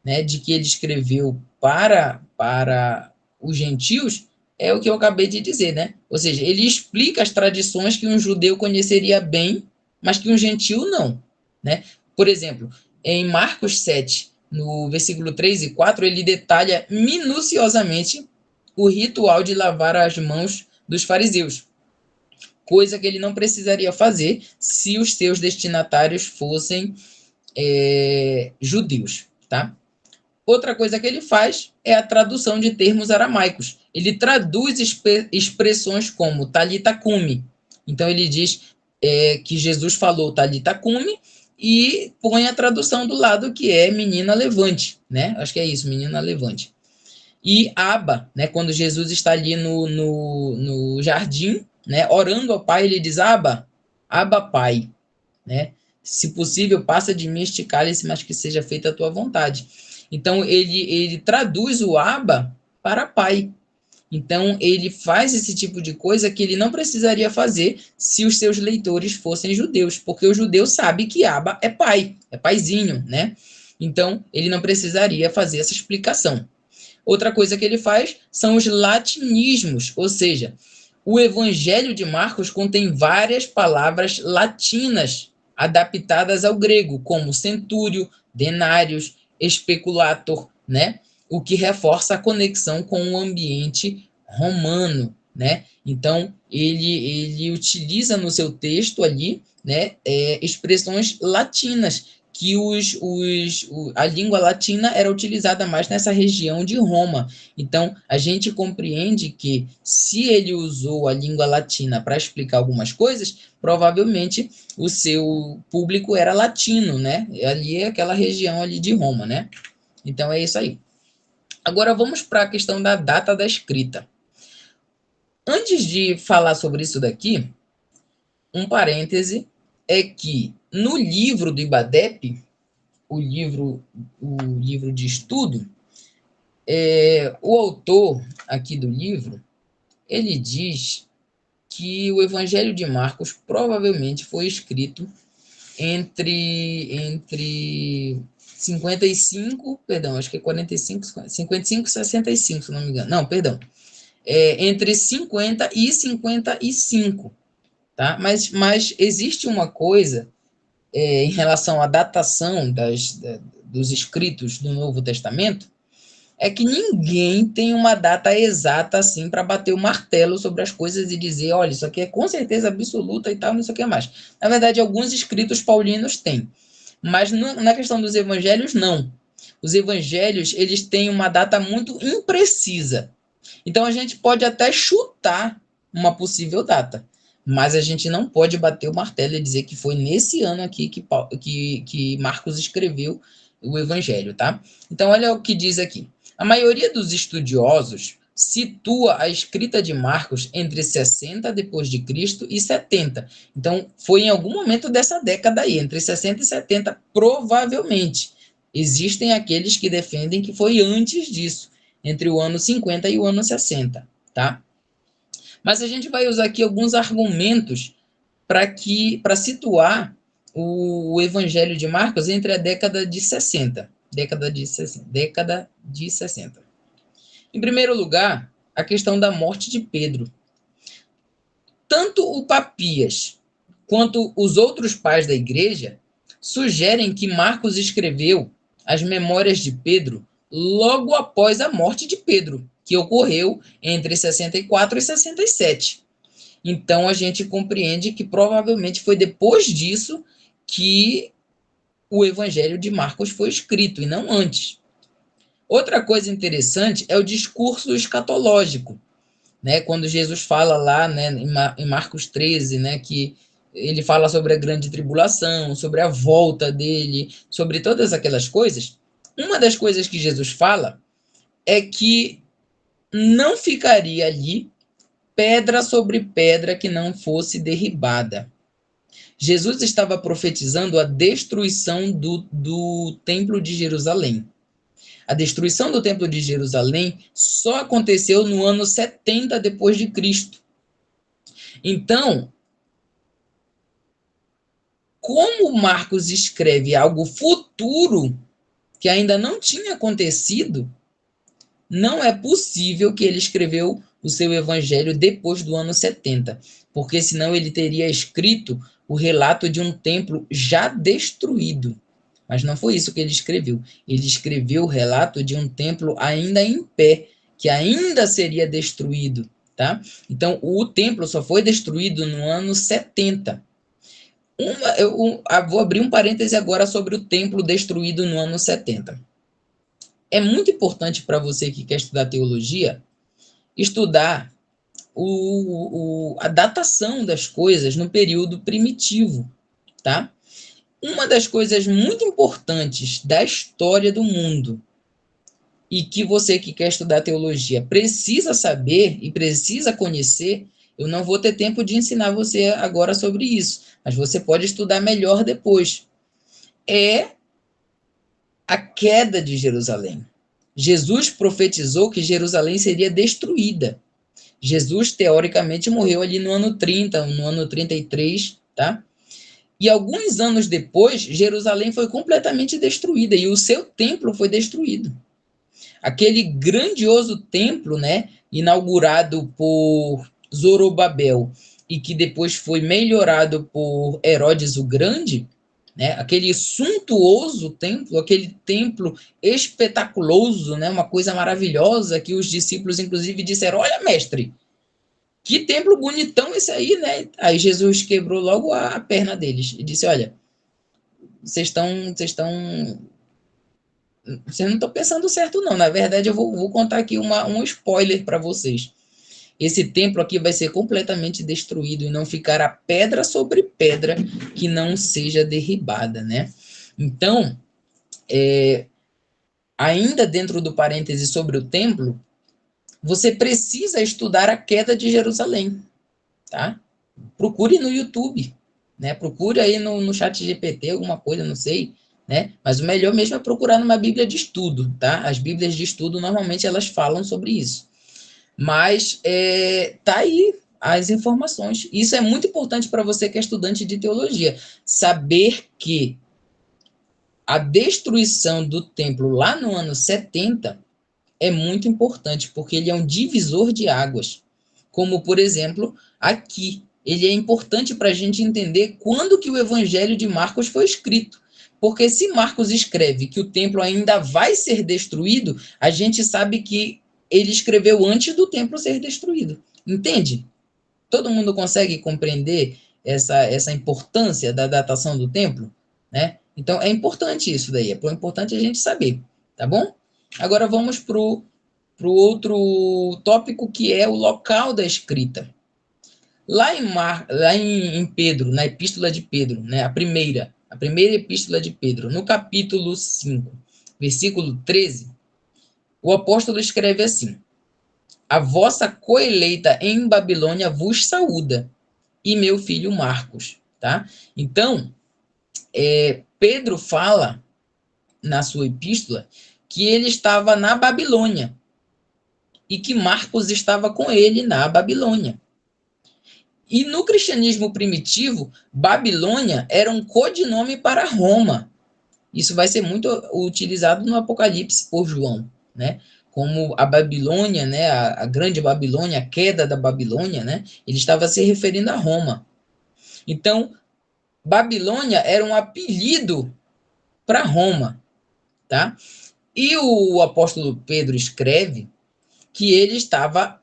[SPEAKER 1] né, de que ele escreveu para os gentios é o que eu acabei de dizer, né? Ou seja, ele explica as tradições que um judeu conheceria bem, mas que um gentio não, né? Por exemplo, em Marcos 7, no versículo 3 e 4, ele detalha minuciosamente o ritual de lavar as mãos dos fariseus, coisa que ele não precisaria fazer se os seus destinatários fossem judeus, tá? Outra coisa que ele faz é a tradução de termos aramaicos. Ele traduz expressões como talita cumi. Então ele diz que Jesus falou talita cumi e põe a tradução do lado que é menina levante, né? Acho que é isso, menina levante. E Aba, né? Quando Jesus está ali no jardim, né? Orando ao Pai, ele diz Aba, Aba Pai, né? Se possível, passa de mim este cálice, mas que seja feita a tua vontade. Então, ele traduz o Abba para pai. Então, ele faz esse tipo de coisa que ele não precisaria fazer se os seus leitores fossem judeus, porque o judeu sabe que Abba é pai, é paizinho, né? Então, ele não precisaria fazer essa explicação. Outra coisa que ele faz são os latinismos, ou seja, o Evangelho de Marcos contém várias palavras latinas adaptadas ao grego, como centúrio, denários, especulator, né? O que reforça a conexão com o ambiente romano, né? Então, ele utiliza no seu texto ali, né, expressões latinas, que a língua latina era utilizada mais nessa região de Roma. Então, a gente compreende que, se ele usou a língua latina para explicar algumas coisas, provavelmente o seu público era latino, né? Ali é aquela região ali de Roma, né? Então, é isso aí. Agora, vamos para a questão da data da escrita. Antes de falar sobre isso daqui, um parêntese é que no livro do IBADEP, o livro de estudo, o autor aqui do livro, ele diz que o Evangelho de Marcos provavelmente foi escrito entre 55, perdão, acho que é 45, 55 e 65, se não me engano. Não, perdão. Entre 50 e 55, tá? Mas existe uma coisa em relação à datação dos escritos do Novo Testamento, é que ninguém tem uma data exata assim para bater o martelo sobre as coisas e dizer, olha, isso aqui é com certeza absoluta e tal, não sei o que mais. Na verdade, alguns escritos paulinos têm, mas na questão dos evangelhos, não. Os evangelhos, eles têm uma data muito imprecisa. Então, a gente pode até chutar uma possível data, mas a gente não pode bater o martelo e dizer que foi nesse ano aqui que Marcos escreveu o evangelho, tá? Então, olha o que diz aqui. A maioria dos estudiosos situa a escrita de Marcos entre 60 depois de Cristo e 70. Então, foi em algum momento dessa década aí, entre 60 e 70, provavelmente. Existem aqueles que defendem que foi antes disso, entre o ano 50 e o ano 60, tá? Mas a gente vai usar aqui alguns argumentos para situar o Evangelho de Marcos entre a década de 60. Década de 60. Em primeiro lugar, a questão da morte de Pedro. Tanto o Papias quanto os outros pais da igreja sugerem que Marcos escreveu as memórias de Pedro logo após a morte de Pedro, que ocorreu entre 64 e 67. Então, a gente compreende que provavelmente foi depois disso que o Evangelho de Marcos foi escrito, e não antes. Outra coisa interessante é o discurso escatológico, né? Quando Jesus fala lá, né, em Marcos 13, né, que ele fala sobre a grande tribulação, sobre a volta dele, sobre todas aquelas coisas. Uma das coisas que Jesus fala é que não ficaria ali pedra sobre pedra que não fosse derribada. Jesus estava profetizando a destruição do Templo de Jerusalém. A destruição do Templo de Jerusalém só aconteceu no ano 70 depois de Cristo. Então, como Marcos escreve algo futuro que ainda não tinha acontecido, não é possível que ele escreveu o seu evangelho depois do ano 70, porque senão ele teria escrito o relato de um templo já destruído. Mas não foi isso que ele escreveu. Ele escreveu o relato de um templo ainda em pé, que ainda seria destruído, tá? Então, o templo só foi destruído no ano 70. Eu vou abrir um parêntese agora sobre o templo destruído no ano 70. É muito importante para você que quer estudar teologia, estudar a datação das coisas no período primitivo, tá? Uma das coisas muito importantes da história do mundo e que você que quer estudar teologia precisa saber e precisa conhecer, eu não vou ter tempo de ensinar você agora sobre isso, mas você pode estudar melhor depois. É a queda de Jerusalém. Jesus profetizou que Jerusalém seria destruída. Jesus, teoricamente, morreu ali no ano 30, no ano 33, tá? E alguns anos depois, Jerusalém foi completamente destruída e o seu templo foi destruído. Aquele grandioso templo, né, inaugurado por Zorobabel e que depois foi melhorado por Herodes o Grande, né, aquele suntuoso templo, aquele templo espetaculoso, né, uma coisa maravilhosa que os discípulos inclusive disseram: "Olha, mestre, que templo bonitão esse aí, né?" Aí Jesus quebrou logo a perna deles e disse: "Olha, vocês não estão pensando certo, não. Na verdade, eu vou contar aqui um spoiler para vocês. Esse templo aqui vai ser completamente destruído e não ficará pedra sobre pedra que não seja derribada, né?" Então, ainda dentro do parêntese sobre o templo, você precisa estudar a queda de Jerusalém, tá? Procure no YouTube, né? Procure aí no chat GPT alguma coisa, não sei, né? Mas o melhor mesmo é procurar numa Bíblia de estudo, tá? As Bíblias de estudo, normalmente, elas falam sobre isso. Mas tá aí as informações. Isso é muito importante para você que é estudante de teologia. Saber que a destruição do templo lá no ano 70 é muito importante, porque ele é um divisor de águas. Como, por exemplo, aqui. Ele é importante para a gente entender quando que o Evangelho de Marcos foi escrito. Porque se Marcos escreve que o templo ainda vai ser destruído, a gente sabe que ele escreveu antes do templo ser destruído. Entende? Todo mundo consegue compreender essa importância da datação do templo? Né? Então, é importante isso daí. É importante a gente saber. Tá bom? Agora vamos para o outro tópico, que é o local da escrita. Lá em Pedro, na epístola de Pedro, né, a primeira epístola de Pedro, no capítulo 5, versículo 13, o apóstolo escreve assim: "A vossa coeleita em Babilônia vos saúda, e meu filho Marcos." Tá? Então, Pedro fala na sua epístola que ele estava na Babilônia e que Marcos estava com ele na Babilônia. E no cristianismo primitivo, Babilônia era um codinome para Roma. Isso vai ser muito utilizado no Apocalipse por João, né? Como a Babilônia, né, a grande Babilônia, a queda da Babilônia, né? Ele estava se referindo a Roma. Então, Babilônia era um apelido para Roma. tá? E o apóstolo Pedro escreve que ele estava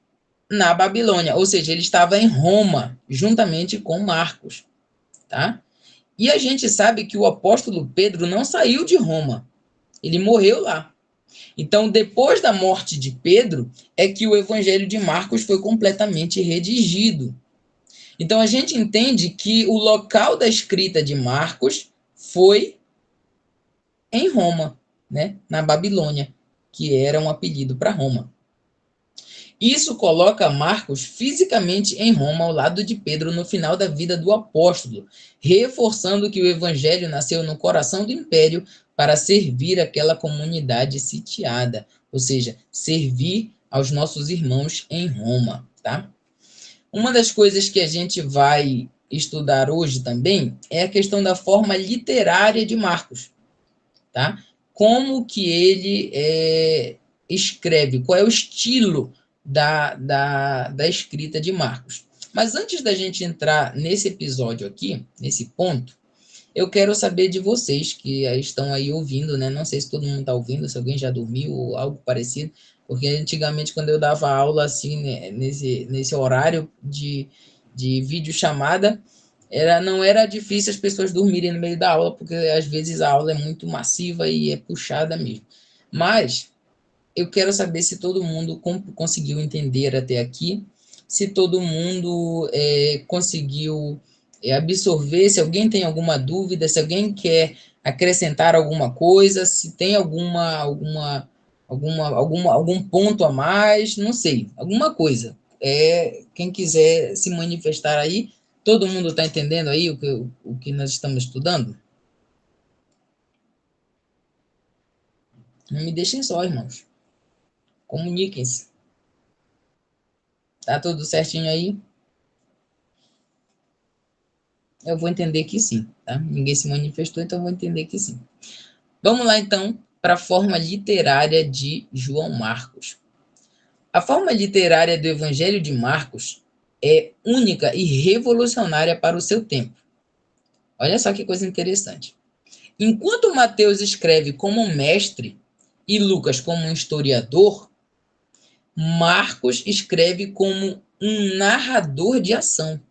[SPEAKER 1] na Babilônia, ou seja, ele estava em Roma, juntamente com Marcos, tá? E a gente sabe que o apóstolo Pedro não saiu de Roma, ele morreu lá. Então, depois da morte de Pedro, é que o evangelho de Marcos foi completamente redigido. Então, a gente entende que o local da escrita de Marcos foi em Roma, né? Na Babilônia, que era um apelido para Roma. Isso coloca Marcos fisicamente em Roma, ao lado de Pedro, no final da vida do apóstolo, reforçando que o evangelho nasceu no coração do império para servir aquela comunidade sitiada, ou seja, servir aos nossos irmãos em Roma, tá? Uma das coisas que a gente vai estudar hoje também é a questão da forma literária de Marcos, tá? Como que ele escreve, qual é o estilo da escrita de Marcos. Mas antes da gente entrar nesse episódio aqui, nesse ponto, eu quero saber de vocês que estão aí ouvindo, né? Não sei se todo mundo está ouvindo, se alguém já dormiu ou algo parecido, porque antigamente, quando eu dava aula assim, né, nesse horário de videochamada, não era difícil as pessoas dormirem no meio da aula, porque às vezes a aula é muito massiva e é puxada mesmo. Mas eu quero saber se todo mundo conseguiu entender até aqui, se todo mundo conseguiu absorver, se alguém tem alguma dúvida, se alguém quer acrescentar alguma coisa, se tem algum ponto a mais, não sei, alguma coisa. Quem quiser se manifestar aí, todo mundo está entendendo aí o que nós estamos estudando? Não me deixem só, irmãos. Comuniquem-se. Tá tudo certinho aí? Eu vou entender que sim, tá? Ninguém se manifestou, então eu vou entender que sim. Vamos lá, então, para a forma literária de João Marcos. A forma literária do Evangelho de Marcos é única e revolucionária para o seu tempo. Olha só que coisa interessante. Enquanto Mateus escreve como mestre e Lucas como um historiador, Marcos escreve como um narrador de ação.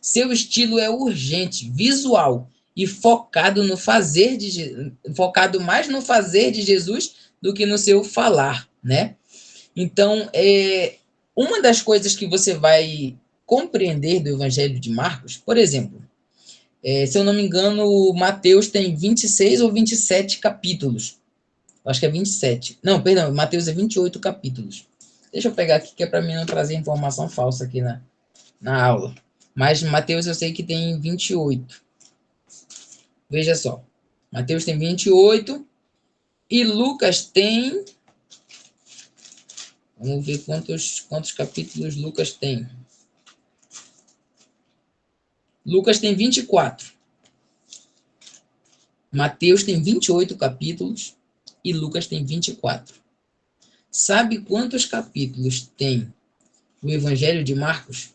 [SPEAKER 1] Seu estilo é urgente, visual e focado mais no fazer de Jesus do que no seu falar, né? Então, uma das coisas que você vai compreender do Evangelho de Marcos, por exemplo, se eu não me engano, Mateus tem 26 ou 27 capítulos. Acho que é 27. Não, perdão, Mateus é 28 capítulos. Deixa eu pegar aqui, que é para mim não trazer informação falsa aqui na aula. Mas Mateus eu sei que tem 28. Veja só. Mateus tem 28 e Lucas tem... Vamos ver quantos capítulos Lucas tem. Lucas tem 24. Mateus tem 28 capítulos e Lucas tem 24. Sabe quantos capítulos tem o Evangelho de Marcos?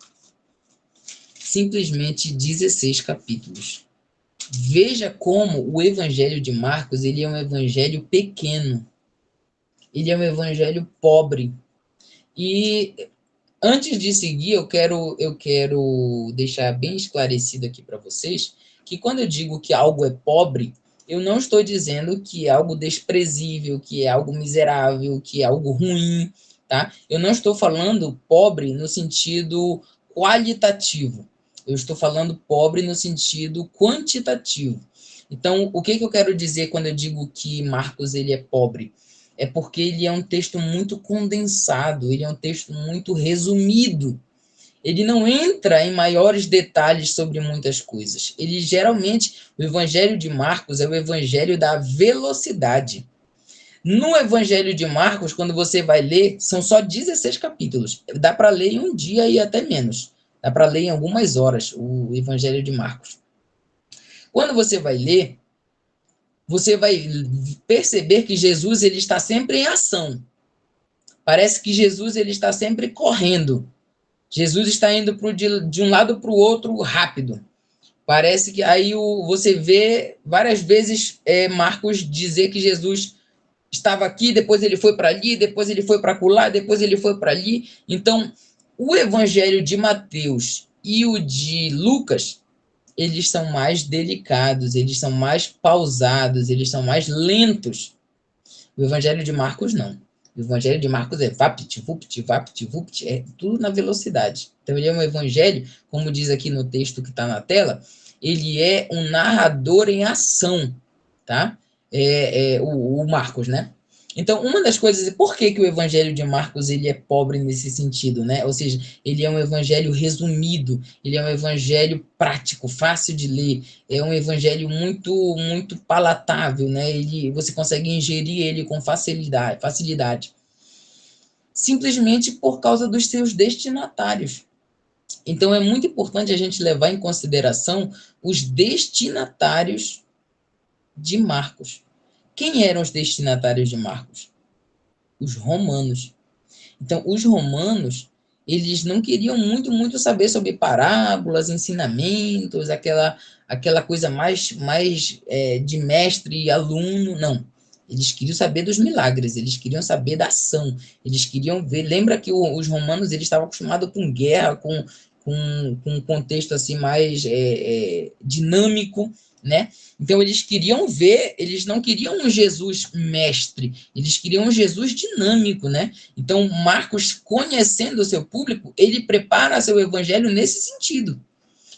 [SPEAKER 1] Simplesmente 16 capítulos. Veja como o Evangelho de Marcos ele é um evangelho pequeno. Ele é um evangelho pobre. E antes de seguir, eu quero deixar bem esclarecido aqui para vocês que quando eu digo que algo é pobre, eu não estou dizendo que é algo desprezível, que é algo miserável, que é algo ruim, tá? Eu não estou falando pobre no sentido qualitativo. Eu estou falando pobre no sentido quantitativo. Então, o que eu quero dizer quando eu digo que Marcos ele é pobre? É porque ele é um texto muito condensado, ele é um texto muito resumido. Ele não entra em maiores detalhes sobre muitas coisas. Ele geralmente, o Evangelho de Marcos é o Evangelho da velocidade. No Evangelho de Marcos, quando você vai ler, são só 16 capítulos. Dá para ler em um dia e até menos. Dá para ler em algumas horas o Evangelho de Marcos. Quando você vai ler, você vai perceber que Jesus ele está sempre em ação. Parece que Jesus ele está sempre correndo. Jesus está indo de um lado para o outro rápido. Parece que aí você vê várias vezes Marcos dizer que Jesus estava aqui, depois ele foi para ali, depois ele foi para acolá, depois ele foi para ali. Então, o evangelho de Mateus e o de Lucas, eles são mais delicados, eles são mais pausados, eles são mais lentos. O evangelho de Marcos, não. O evangelho de Marcos é vapt, vupt, vapt, vupt, é tudo na velocidade. Então, ele é um evangelho, como diz aqui no texto que está na tela, ele é um narrador em ação, tá? O Marcos, né? Então, uma das coisas, por que o evangelho de Marcos ele é pobre nesse sentido, né? Ou seja, ele é um evangelho resumido, ele é um evangelho prático, fácil de ler, é um evangelho muito palatável, né? Você consegue ingerir ele com facilidade. Simplesmente por causa dos seus destinatários. Então, é muito importante a gente levar em consideração os destinatários de Marcos. Quem eram os destinatários de Marcos? Os romanos. Então, os romanos, eles não queriam muito saber sobre parábolas, ensinamentos, aquela coisa mais de mestre e aluno, não. Eles queriam saber dos milagres, eles queriam saber da ação, eles queriam ver. Lembra que os romanos eles estavam acostumados com guerra, com um contexto assim mais dinâmico, né? Então eles queriam ver, eles não queriam um Jesus mestre, eles queriam um Jesus dinâmico, né? Então Marcos, conhecendo o seu público, ele prepara seu evangelho nesse sentido.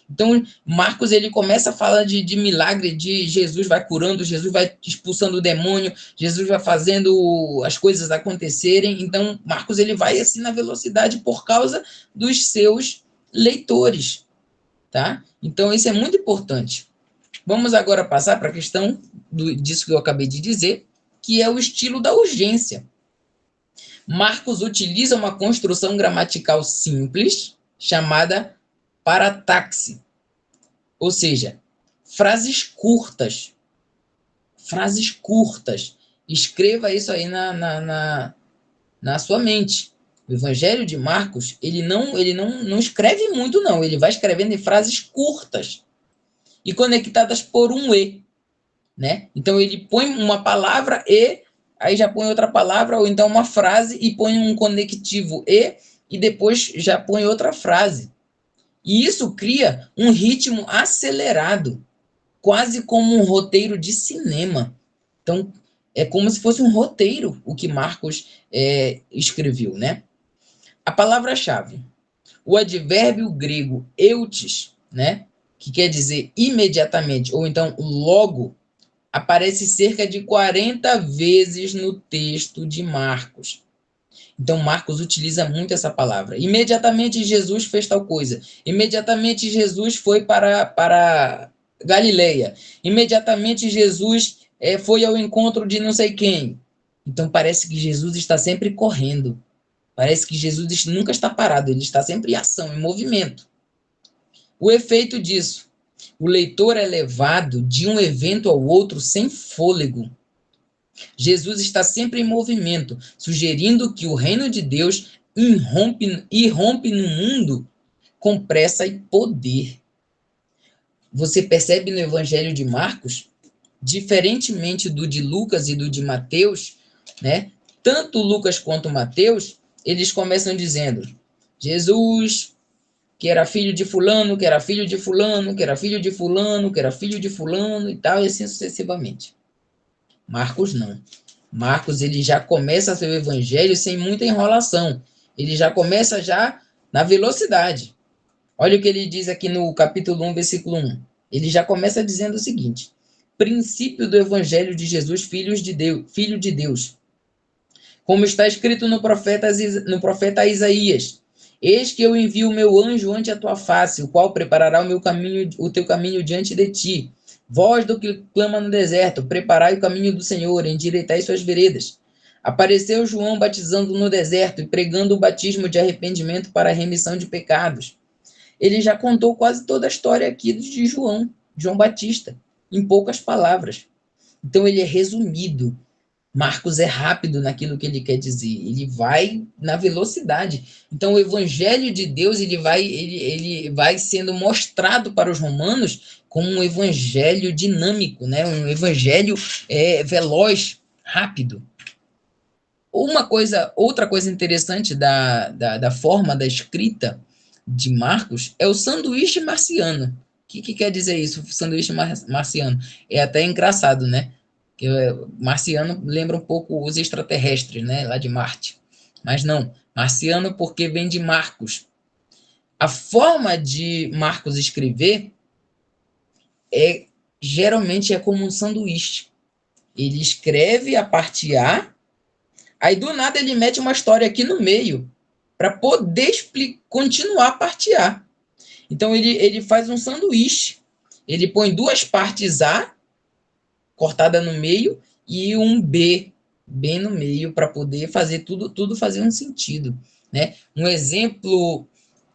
[SPEAKER 1] Então, Marcos, ele começa a falar de milagre, de Jesus vai curando, Jesus vai expulsando o demônio, Jesus vai fazendo as coisas acontecerem. Então, Marcos, ele vai assim na velocidade por causa dos seus leitores, tá? Então, isso é muito importante. Vamos agora passar para a questão disso que eu acabei de dizer, que é o estilo da urgência. Marcos utiliza uma construção gramatical simples, chamada parataxe, ou seja, frases curtas. Frases curtas. Escreva isso aí na sua mente. O Evangelho de Marcos, ele não escreve muito, não. Ele vai escrevendo em frases curtas e conectadas por um E, né? Então, ele põe uma palavra E, aí já põe outra palavra, ou então uma frase e põe um conectivo e depois já põe outra frase. E isso cria um ritmo acelerado, quase como um roteiro de cinema. Então, é como se fosse um roteiro o que Marcos escreveu, né? A palavra-chave. O advérbio grego eutis, né? Que quer dizer imediatamente, ou então logo, aparece cerca de 40 vezes no texto de Marcos. Então, Marcos utiliza muito essa palavra. Imediatamente Jesus fez tal coisa. Imediatamente Jesus foi para Galileia. Imediatamente Jesus foi ao encontro de não sei quem. Então, parece que Jesus está sempre correndo. Parece que Jesus nunca está parado. Ele está sempre em ação, em movimento. O efeito disso. O leitor é levado de um evento ao outro sem fôlego. Jesus está sempre em movimento, sugerindo que o reino de Deus irrompe no mundo com pressa e poder. Você percebe no Evangelho de Marcos, diferentemente do de Lucas e do de Mateus, né? Tanto Lucas quanto Mateus, eles começam dizendo: Jesus, que era filho de fulano, que era filho de fulano, que era filho de fulano, que era filho de fulano e tal, e assim sucessivamente. Marcos não. Marcos, ele já começa seu evangelho sem muita enrolação. Ele já começa já na velocidade. Olha o que ele diz aqui no capítulo 1, versículo 1. Ele já começa dizendo o seguinte: princípio do evangelho de Jesus, filho de Deus. Como está escrito no profeta Isaías: eis que eu envio o meu anjo ante a tua face, o qual preparará o teu caminho diante de ti. Voz do que clama no deserto, preparai o caminho do Senhor, endireitai suas veredas. Apareceu João batizando no deserto e pregando o batismo de arrependimento para a remissão de pecados. Ele já contou quase toda a história aqui de João Batista, em poucas palavras. Então ele é resumido. Marcos é rápido naquilo que ele quer dizer, ele vai na velocidade. Então, o evangelho de Deus ele vai sendo mostrado para os romanos como um evangelho dinâmico, né? Um evangelho veloz, rápido. Outra coisa interessante da forma da escrita de Marcos é o sanduíche marciano. O que quer dizer isso, sanduíche marciano? É até engraçado, né? Que marciano lembra um pouco os extraterrestres, né? Lá de Marte. Mas não, marciano porque vem de Marcos. A forma de Marcos escrever é geralmente é como um sanduíche. Ele escreve a parte A, aí do nada ele mete uma história aqui no meio para poder continuar a parte A. Então ele faz um sanduíche. Ele põe duas partes A cortada no meio e um B bem no meio para poder fazer tudo fazer um sentido, né? Um exemplo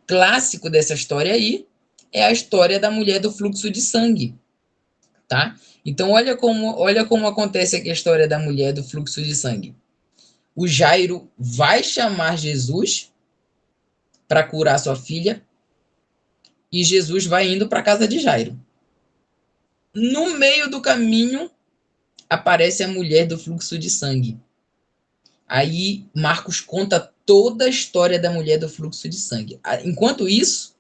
[SPEAKER 1] clássico dessa história aí é a história da mulher do fluxo de sangue, tá? Então olha como acontece aqui a história da mulher do fluxo de sangue. O Jairo vai chamar Jesus para curar sua filha e Jesus vai indo para a casa de Jairo. No meio do caminho aparece a mulher do fluxo de sangue. Aí Marcos conta toda a história da mulher do fluxo de sangue. Enquanto isso,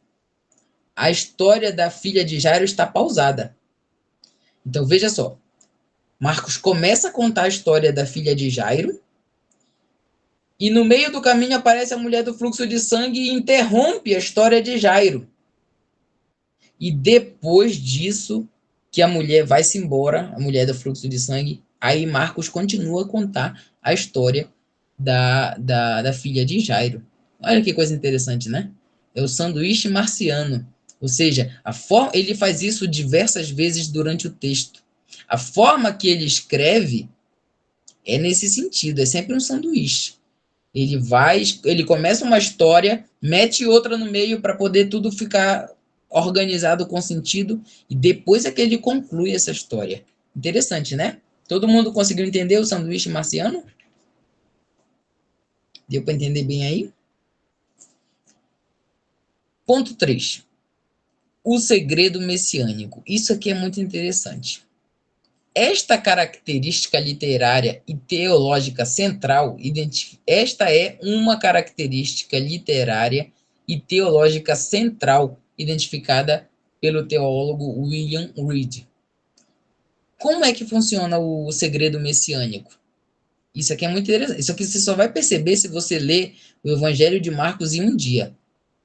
[SPEAKER 1] a história da filha de Jairo está pausada. Então veja só, Marcos começa a contar a história da filha de Jairo e no meio do caminho aparece a mulher do fluxo de sangue e interrompe a história de Jairo. E depois disso, que a mulher vai se embora, a mulher do fluxo de sangue, aí Marcos continua a contar a história da filha de Jairo. Olha que coisa interessante, né? É o sanduíche marciano. Ou seja, ele faz isso diversas vezes durante o texto. A forma que ele escreve é nesse sentido, é sempre um sanduíche. Ele começa uma história, mete outra no meio para poder tudo ficar organizado com sentido e depois é que ele conclui essa história. Interessante, né? Todo mundo conseguiu entender o sanduíche marciano? Deu para entender bem aí? Ponto 3. O segredo messiânico. Isso aqui é muito interessante. Esta característica literária e teológica central, esta é uma característica literária e teológica central identificada pelo teólogo William Reed. Como é que funciona o segredo messiânico? Isso aqui é muito interessante. Isso aqui você só vai perceber se você ler o Evangelho de Marcos em um dia.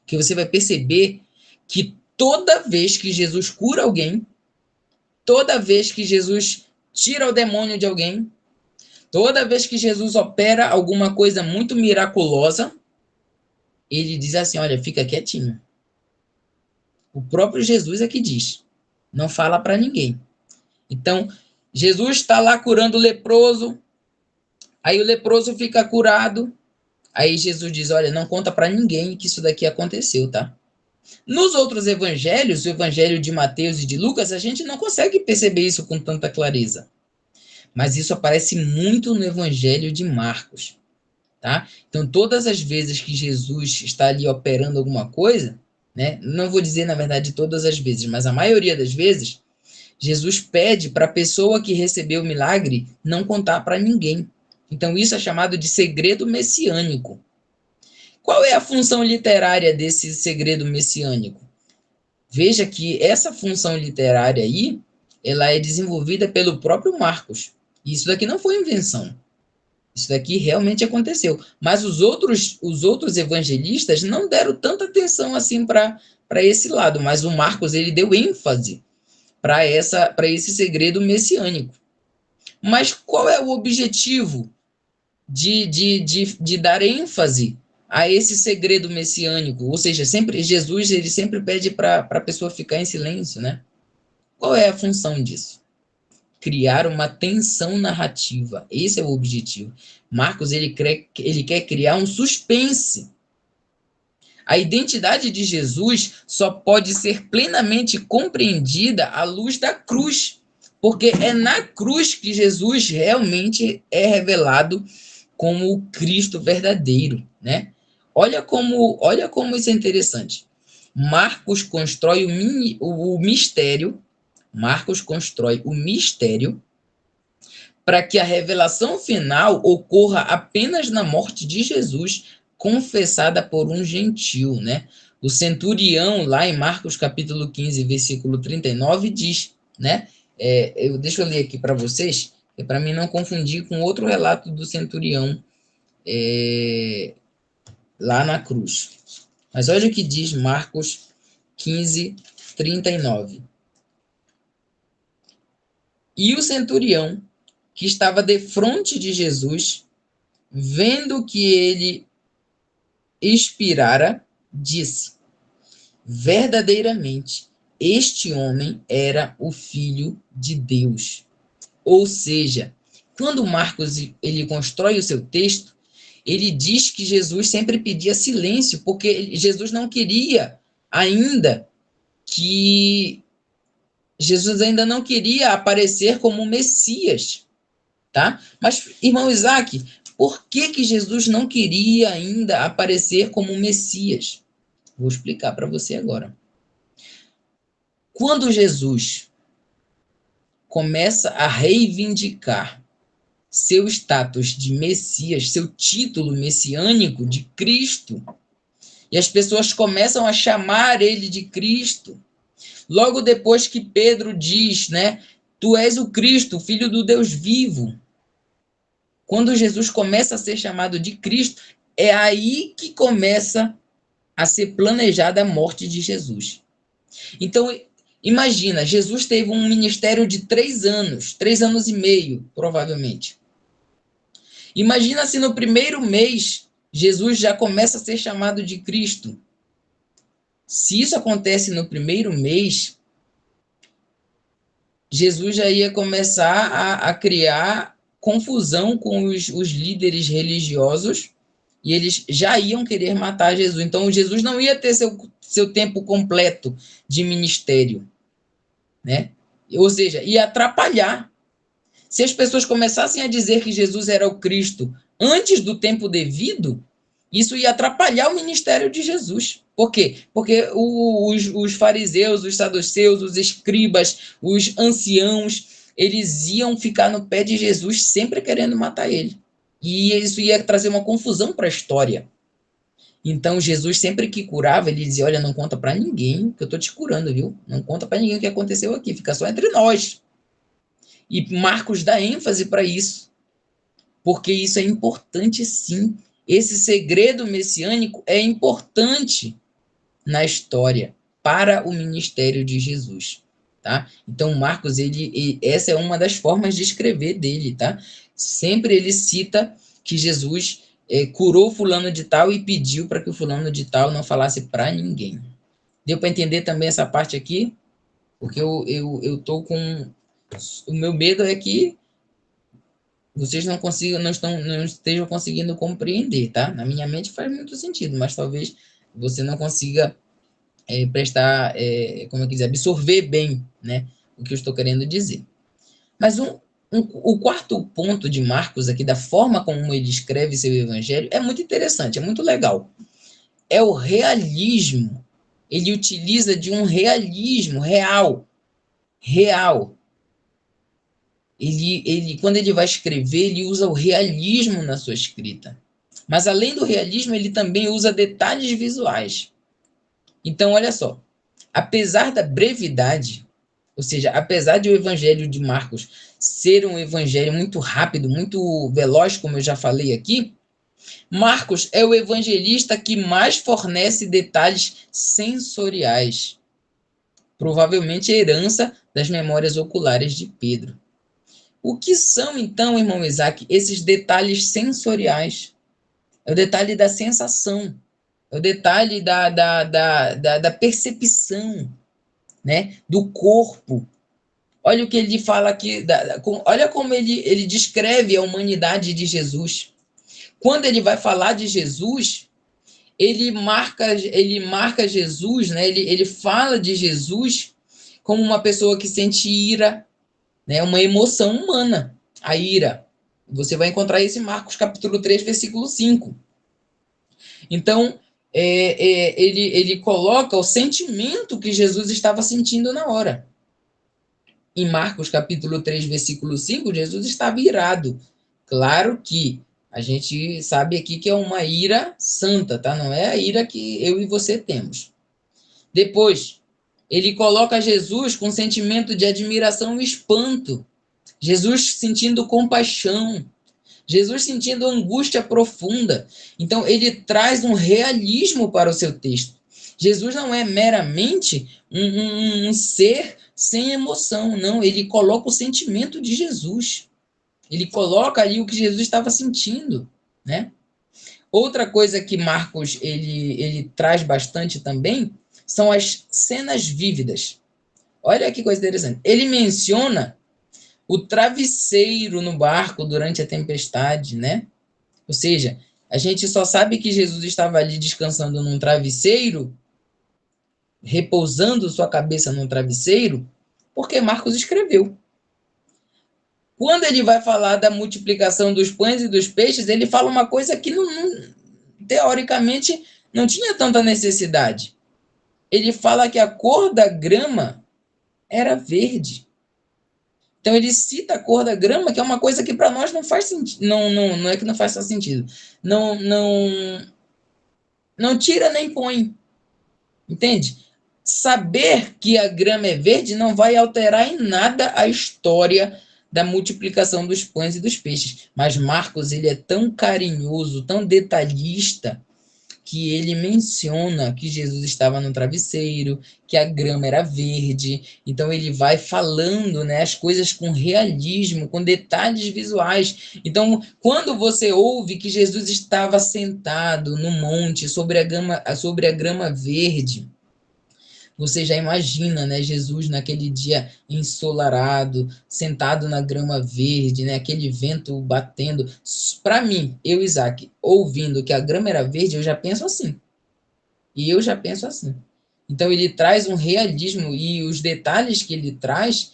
[SPEAKER 1] Que você vai perceber que toda vez que Jesus cura alguém, toda vez que Jesus tira o demônio de alguém, toda vez que Jesus opera alguma coisa muito miraculosa, ele diz assim, olha, fica quietinho. O próprio Jesus é que diz, não fala para ninguém. Então, Jesus está lá curando o leproso, aí o leproso fica curado, aí Jesus diz, olha, não conta para ninguém que isso daqui aconteceu, tá? Nos outros evangelhos, o evangelho de Mateus e de Lucas, a gente não consegue perceber isso com tanta clareza. Mas isso aparece muito no evangelho de Marcos, tá? Então, todas as vezes que Jesus está ali operando alguma coisa, né? Não vou dizer, na verdade, todas as vezes, mas a maioria das vezes, Jesus pede para a pessoa que recebeu o milagre não contar para ninguém. Então, isso é chamado de segredo messiânico. Qual é a função literária desse segredo messiânico? Veja que essa função literária aí, ela é desenvolvida pelo próprio Marcos. Isso daqui não foi invenção. Isso daqui realmente aconteceu. Mas os outros evangelistas não deram tanta atenção assim para esse lado. Mas o Marcos ele deu ênfase para esse segredo messiânico. Mas qual é o objetivo de dar ênfase a esse segredo messiânico? Ou seja, Jesus ele sempre pede para a pessoa ficar em silêncio, né? Qual é a função disso? Criar uma tensão narrativa. Esse é o objetivo. Marcos ele quer criar um suspense. A identidade de Jesus só pode ser plenamente compreendida à luz da cruz, porque é na cruz que Jesus realmente é revelado como o Cristo verdadeiro, né? Olha como isso é interessante. Marcos constrói o mistério. Marcos constrói o mistério para que a revelação final ocorra apenas na morte de Jesus, confessada por um gentil, né? O centurião, lá em Marcos capítulo 15, versículo 39, diz, né? Deixa eu ler aqui para vocês, para mim não confundir com outro relato do centurião lá na cruz. Mas olha o que diz Marcos 15, 39. E o centurião, que estava defronte de Jesus, vendo que ele expirara, disse: verdadeiramente, este homem era o Filho de Deus. Ou seja, quando Marcos ele constrói o seu texto, ele diz que Jesus sempre pedia silêncio, porque Jesus não queria ainda que Jesus ainda não queria aparecer como Messias, tá? Mas, irmão Isaac, por que Jesus não queria ainda aparecer como Messias? Vou explicar para você agora. Quando Jesus começa a reivindicar seu status de Messias, seu título messiânico de Cristo, e as pessoas começam a chamar ele de Cristo, logo depois que Pedro diz, né, tu és o Cristo, filho do Deus vivo. Quando Jesus começa a ser chamado de Cristo, é aí que começa a ser planejada a morte de Jesus. Então, imagina, Jesus teve um ministério de 3 anos e meio, provavelmente. Imagina se no primeiro mês Jesus já começa a ser chamado de Cristo. Se isso acontece no primeiro mês, Jesus já ia começar a criar confusão com os líderes religiosos e eles já iam querer matar Jesus. Então, Jesus não ia ter seu tempo completo de ministério, né? Ou seja, ia atrapalhar. Se as pessoas começassem a dizer que Jesus era o Cristo antes do tempo devido, isso ia atrapalhar o ministério de Jesus. Por quê? Porque os fariseus, os saduceus, os escribas, os anciãos, eles iam ficar no pé de Jesus sempre querendo matar ele. E isso ia trazer uma confusão para a história. Então, Jesus, sempre que curava, ele dizia: olha, não conta para ninguém que eu estou te curando, viu? Não conta para ninguém o que aconteceu aqui, fica só entre nós. E Marcos dá ênfase para isso, porque isso é importante sim. Esse segredo messiânico é importante na história para o ministério de Jesus, tá? Então Marcos, essa é uma das formas de escrever dele, tá? Sempre ele cita que Jesus curou fulano de tal e pediu para que o fulano de tal não falasse para ninguém. Deu para entender também essa parte aqui? Porque eu tô com o meu medo é que vocês não estejam conseguindo compreender, tá? Na minha mente faz muito sentido, mas talvez você não consiga prestar, como eu quiser, absorver bem, né, o que eu estou querendo dizer. Mas o quarto ponto de Marcos aqui, da forma como ele escreve seu evangelho, é muito interessante, é muito legal. É o realismo. Ele utiliza de um realismo real. Real. Quando ele vai escrever, ele usa o realismo na sua escrita. Mas além do realismo, ele também usa detalhes visuais. Então, olha só, apesar da brevidade, ou seja, apesar de o evangelho de Marcos ser um evangelho muito rápido, muito veloz, como eu já falei aqui, Marcos é o evangelista que mais fornece detalhes sensoriais, provavelmente herança das memórias oculares de Pedro. O que são, então, irmão Isaac, esses detalhes sensoriais? É o detalhe da sensação, é o detalhe da percepção, né? Do corpo. Olha o que ele fala aqui, olha como ele descreve a humanidade de Jesus. Quando ele vai falar de Jesus, ele marca Jesus, né? Ele fala de Jesus como uma pessoa que sente ira, né? Uma emoção humana, a ira. Você vai encontrar isso em Marcos capítulo 3, versículo 5. Então, ele coloca o sentimento que Jesus estava sentindo na hora. em Marcos capítulo 3, versículo 5, Jesus estava irado. Claro que a gente sabe aqui que é uma ira santa, tá? Não é a ira que eu e você temos. Depois, ele coloca Jesus com sentimento de admiração e espanto. Jesus sentindo compaixão. Jesus sentindo angústia profunda. Então, ele traz um realismo para o seu texto. Jesus não é meramente um ser sem emoção, não. Ele coloca o sentimento de Jesus. Ele coloca ali o que Jesus estava sentindo, né? Outra coisa que Marcos ele traz bastante também são as cenas vívidas. Olha que coisa interessante. Ele menciona o travesseiro no barco durante a tempestade, né? Ou seja, a gente só sabe que Jesus estava ali descansando num travesseiro, repousando sua cabeça num travesseiro, porque Marcos escreveu. Quando ele vai falar da multiplicação dos pães e dos peixes, ele fala uma coisa que teoricamente não tinha tanta necessidade. Ele fala que a cor da grama era verde. Então ele cita a cor da grama, que é uma coisa que para nós não faz sentido. Não é que não faz só sentido. Não tira nem põe. Entende? Saber que a grama é verde não vai alterar em nada a história da multiplicação dos pães e dos peixes. Mas Marcos, ele é tão carinhoso, tão detalhista, que ele menciona que Jesus estava no travesseiro, que a grama era verde. Então ele vai falando, né, as coisas com realismo, com detalhes visuais. Então, quando você ouve que Jesus estava sentado no monte sobre a grama verde, você já imagina, né, Jesus naquele dia ensolarado, sentado na grama verde, né, aquele vento batendo. Para mim, eu, Isaac, ouvindo que a grama era verde, eu já penso assim. E eu já penso assim. Então ele traz um realismo e os detalhes que ele traz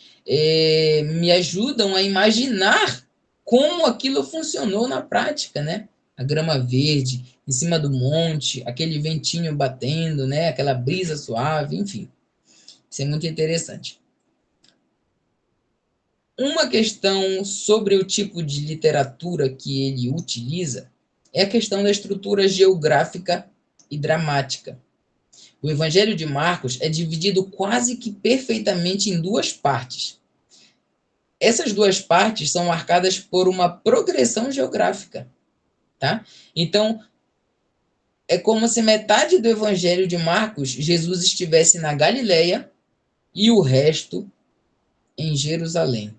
[SPEAKER 1] me ajudam a imaginar como aquilo funcionou na prática, né? A grama verde em cima do monte, aquele ventinho batendo, né? Aquela brisa suave, enfim. Isso é muito interessante. Uma questão sobre o tipo de literatura que ele utiliza é a questão da estrutura geográfica e dramática. O Evangelho de Marcos é dividido quase que perfeitamente em duas partes. Essas duas partes são marcadas por uma progressão geográfica, tá? Então, é como se metade do Evangelho de Marcos, Jesus estivesse na Galileia e o resto em Jerusalém.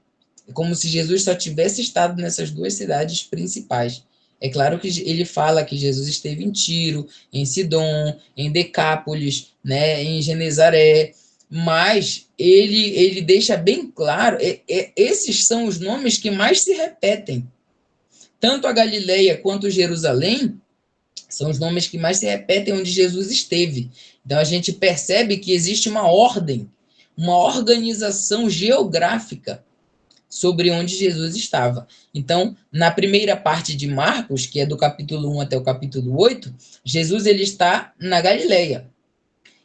[SPEAKER 1] É como se Jesus só tivesse estado nessas duas cidades principais. É claro que ele fala que Jesus esteve em Tiro, em Sidom, em Decápolis, né, em Genezaré, mas ele deixa bem claro, esses são os nomes que mais se repetem. Tanto a Galileia quanto Jerusalém são os nomes que mais se repetem onde Jesus esteve. Então a gente percebe que existe uma ordem, uma organização geográfica sobre onde Jesus estava. Então, na primeira parte de Marcos, que é do capítulo 1 até o capítulo 8, Jesus ele está na Galileia.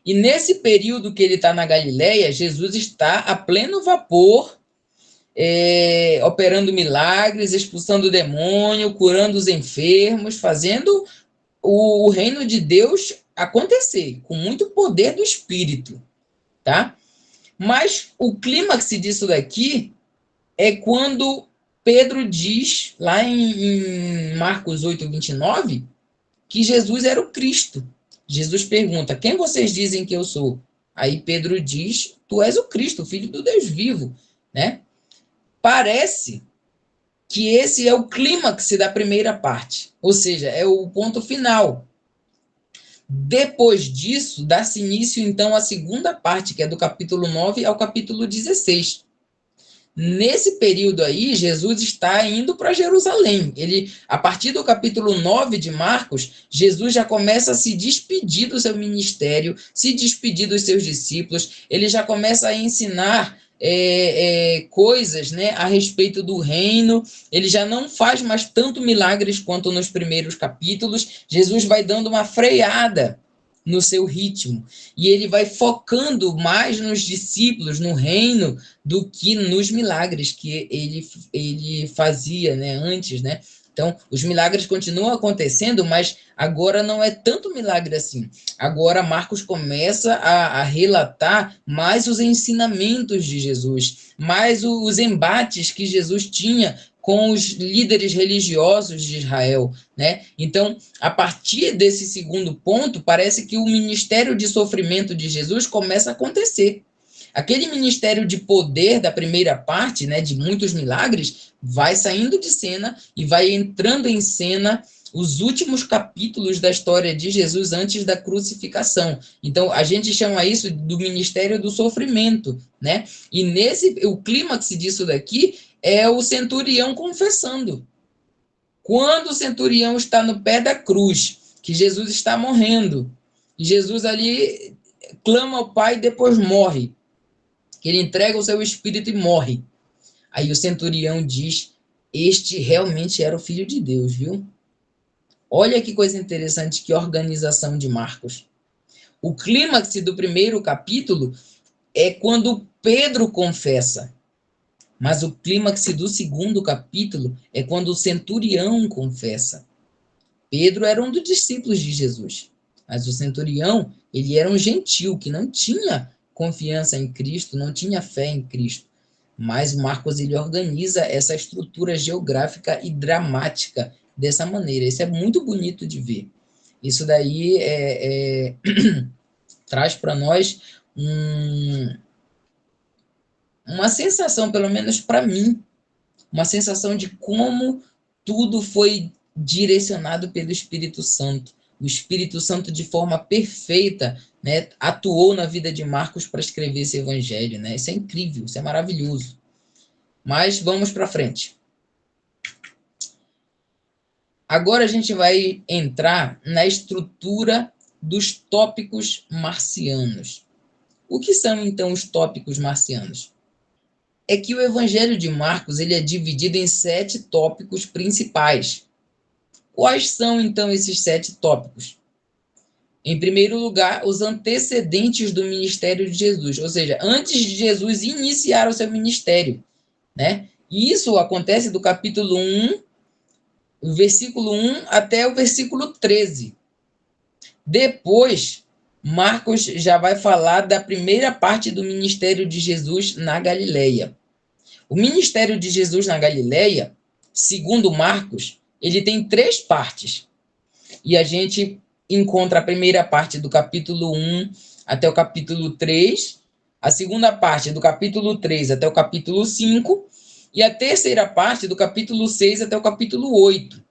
[SPEAKER 1] E nesse período que ele está na Galileia, Jesus está a pleno vapor, operando milagres, expulsando o demônio, curando os enfermos, fazendo o reino de Deus acontecer, com muito poder do Espírito, tá? Mas o clímax disso daqui é quando Pedro diz, lá em Marcos 8, 29, que Jesus era o Cristo. Jesus pergunta, quem vocês dizem que eu sou? Aí Pedro diz, tu és o Cristo, o Filho do Deus vivo, né? Parece que esse é o clímax da primeira parte, ou seja, é o ponto final. Depois disso, dá-se início, então, à segunda parte, que é do capítulo 9 ao capítulo 16. Nesse período aí, Jesus está indo para Jerusalém. Ele, a partir do capítulo 9 de Marcos, Jesus já começa a se despedir do seu ministério, se despedir dos seus discípulos, ele já começa a ensinar coisas, né, a respeito do reino. Ele já não faz mais tanto milagres quanto nos primeiros capítulos. Jesus vai dando uma freada no seu ritmo. E ele vai focando mais nos discípulos, no reino, do que nos milagres que ele fazia, né, antes, né? Então, os milagres continuam acontecendo, mas agora não é tanto milagre assim. Agora, Marcos começa a relatar mais os ensinamentos de Jesus, mais os embates que Jesus tinha com os líderes religiosos de Israel, né? Então, a partir desse segundo ponto, parece que o ministério de sofrimento de Jesus começa a acontecer. Aquele ministério de poder da primeira parte, né, de muitos milagres, vai saindo de cena e vai entrando em cena os últimos capítulos da história de Jesus antes da crucificação. Então, a gente chama isso do ministério do sofrimento, né? E o clímax disso daqui é o centurião confessando. Quando o centurião está no pé da cruz, que Jesus está morrendo, e Jesus ali clama ao Pai e depois morre, que ele entrega o seu espírito e morre. Aí o centurião diz: este realmente era o Filho de Deus, viu? Olha que coisa interessante, que organização de Marcos. O clímax do primeiro capítulo é quando Pedro confessa. Mas o clímax do segundo capítulo é quando o centurião confessa. Pedro era um dos discípulos de Jesus. Mas o centurião, ele era um gentil que não tinha confiança em Cristo, não tinha fé em Cristo. Mas Marcos, ele organiza essa estrutura geográfica e dramática dessa maneira. Isso é muito bonito de ver. Isso daí traz para nós uma sensação, pelo menos para mim, uma sensação de como tudo foi direcionado pelo Espírito Santo. O Espírito Santo, de forma perfeita, né, atuou na vida de Marcos para escrever esse evangelho. Né? Isso é incrível, isso é maravilhoso. Mas vamos para frente. Agora a gente vai entrar na estrutura dos tópicos marcianos. O que são, então, os tópicos marcianos? É que o Evangelho de Marcos ele é dividido em 7 tópicos principais. Quais são, então, esses 7 tópicos? Em primeiro lugar, os antecedentes do ministério de Jesus, ou seja, antes de Jesus iniciar o seu ministério, né? E isso acontece do capítulo 1, o versículo 1 até o versículo 13. Depois, Marcos já vai falar da primeira parte do ministério de Jesus na Galileia. O ministério de Jesus na Galileia, segundo Marcos, ele tem 3 partes. E a gente encontra a primeira parte do capítulo 1 até o capítulo 3, a segunda parte do capítulo 3 até o capítulo 5, e a terceira parte do capítulo 6 até o capítulo 8.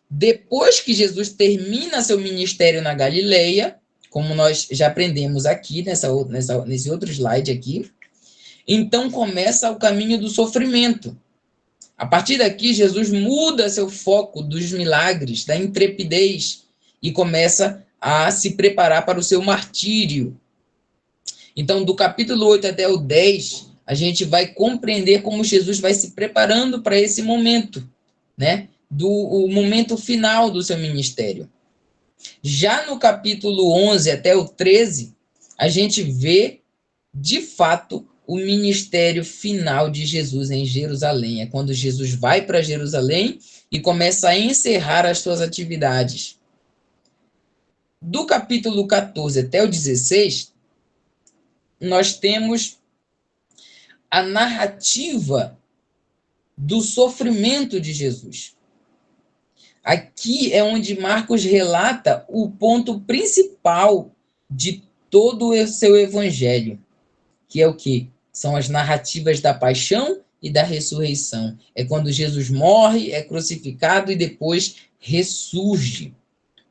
[SPEAKER 1] Depois que Jesus termina seu ministério na Galileia, como nós já aprendemos aqui nesse outro slide aqui, então começa o caminho do sofrimento. A partir daqui, Jesus muda seu foco dos milagres, da intrepidez, e começa a se preparar para o seu martírio. Então, do capítulo 8 até o 10, a gente vai compreender como Jesus vai se preparando para esse momento, né? O momento final do seu ministério. Já no capítulo 11 até o 13, a gente vê, de fato, o ministério final de Jesus em Jerusalém. É quando Jesus vai para Jerusalém e começa a encerrar as suas atividades. Do capítulo 14 até o 16, nós temos a narrativa do sofrimento de Jesus. Aqui é onde Marcos relata o ponto principal de todo o seu evangelho, que é o quê? São as narrativas da paixão e da ressurreição. É quando Jesus morre, é crucificado e depois ressurge,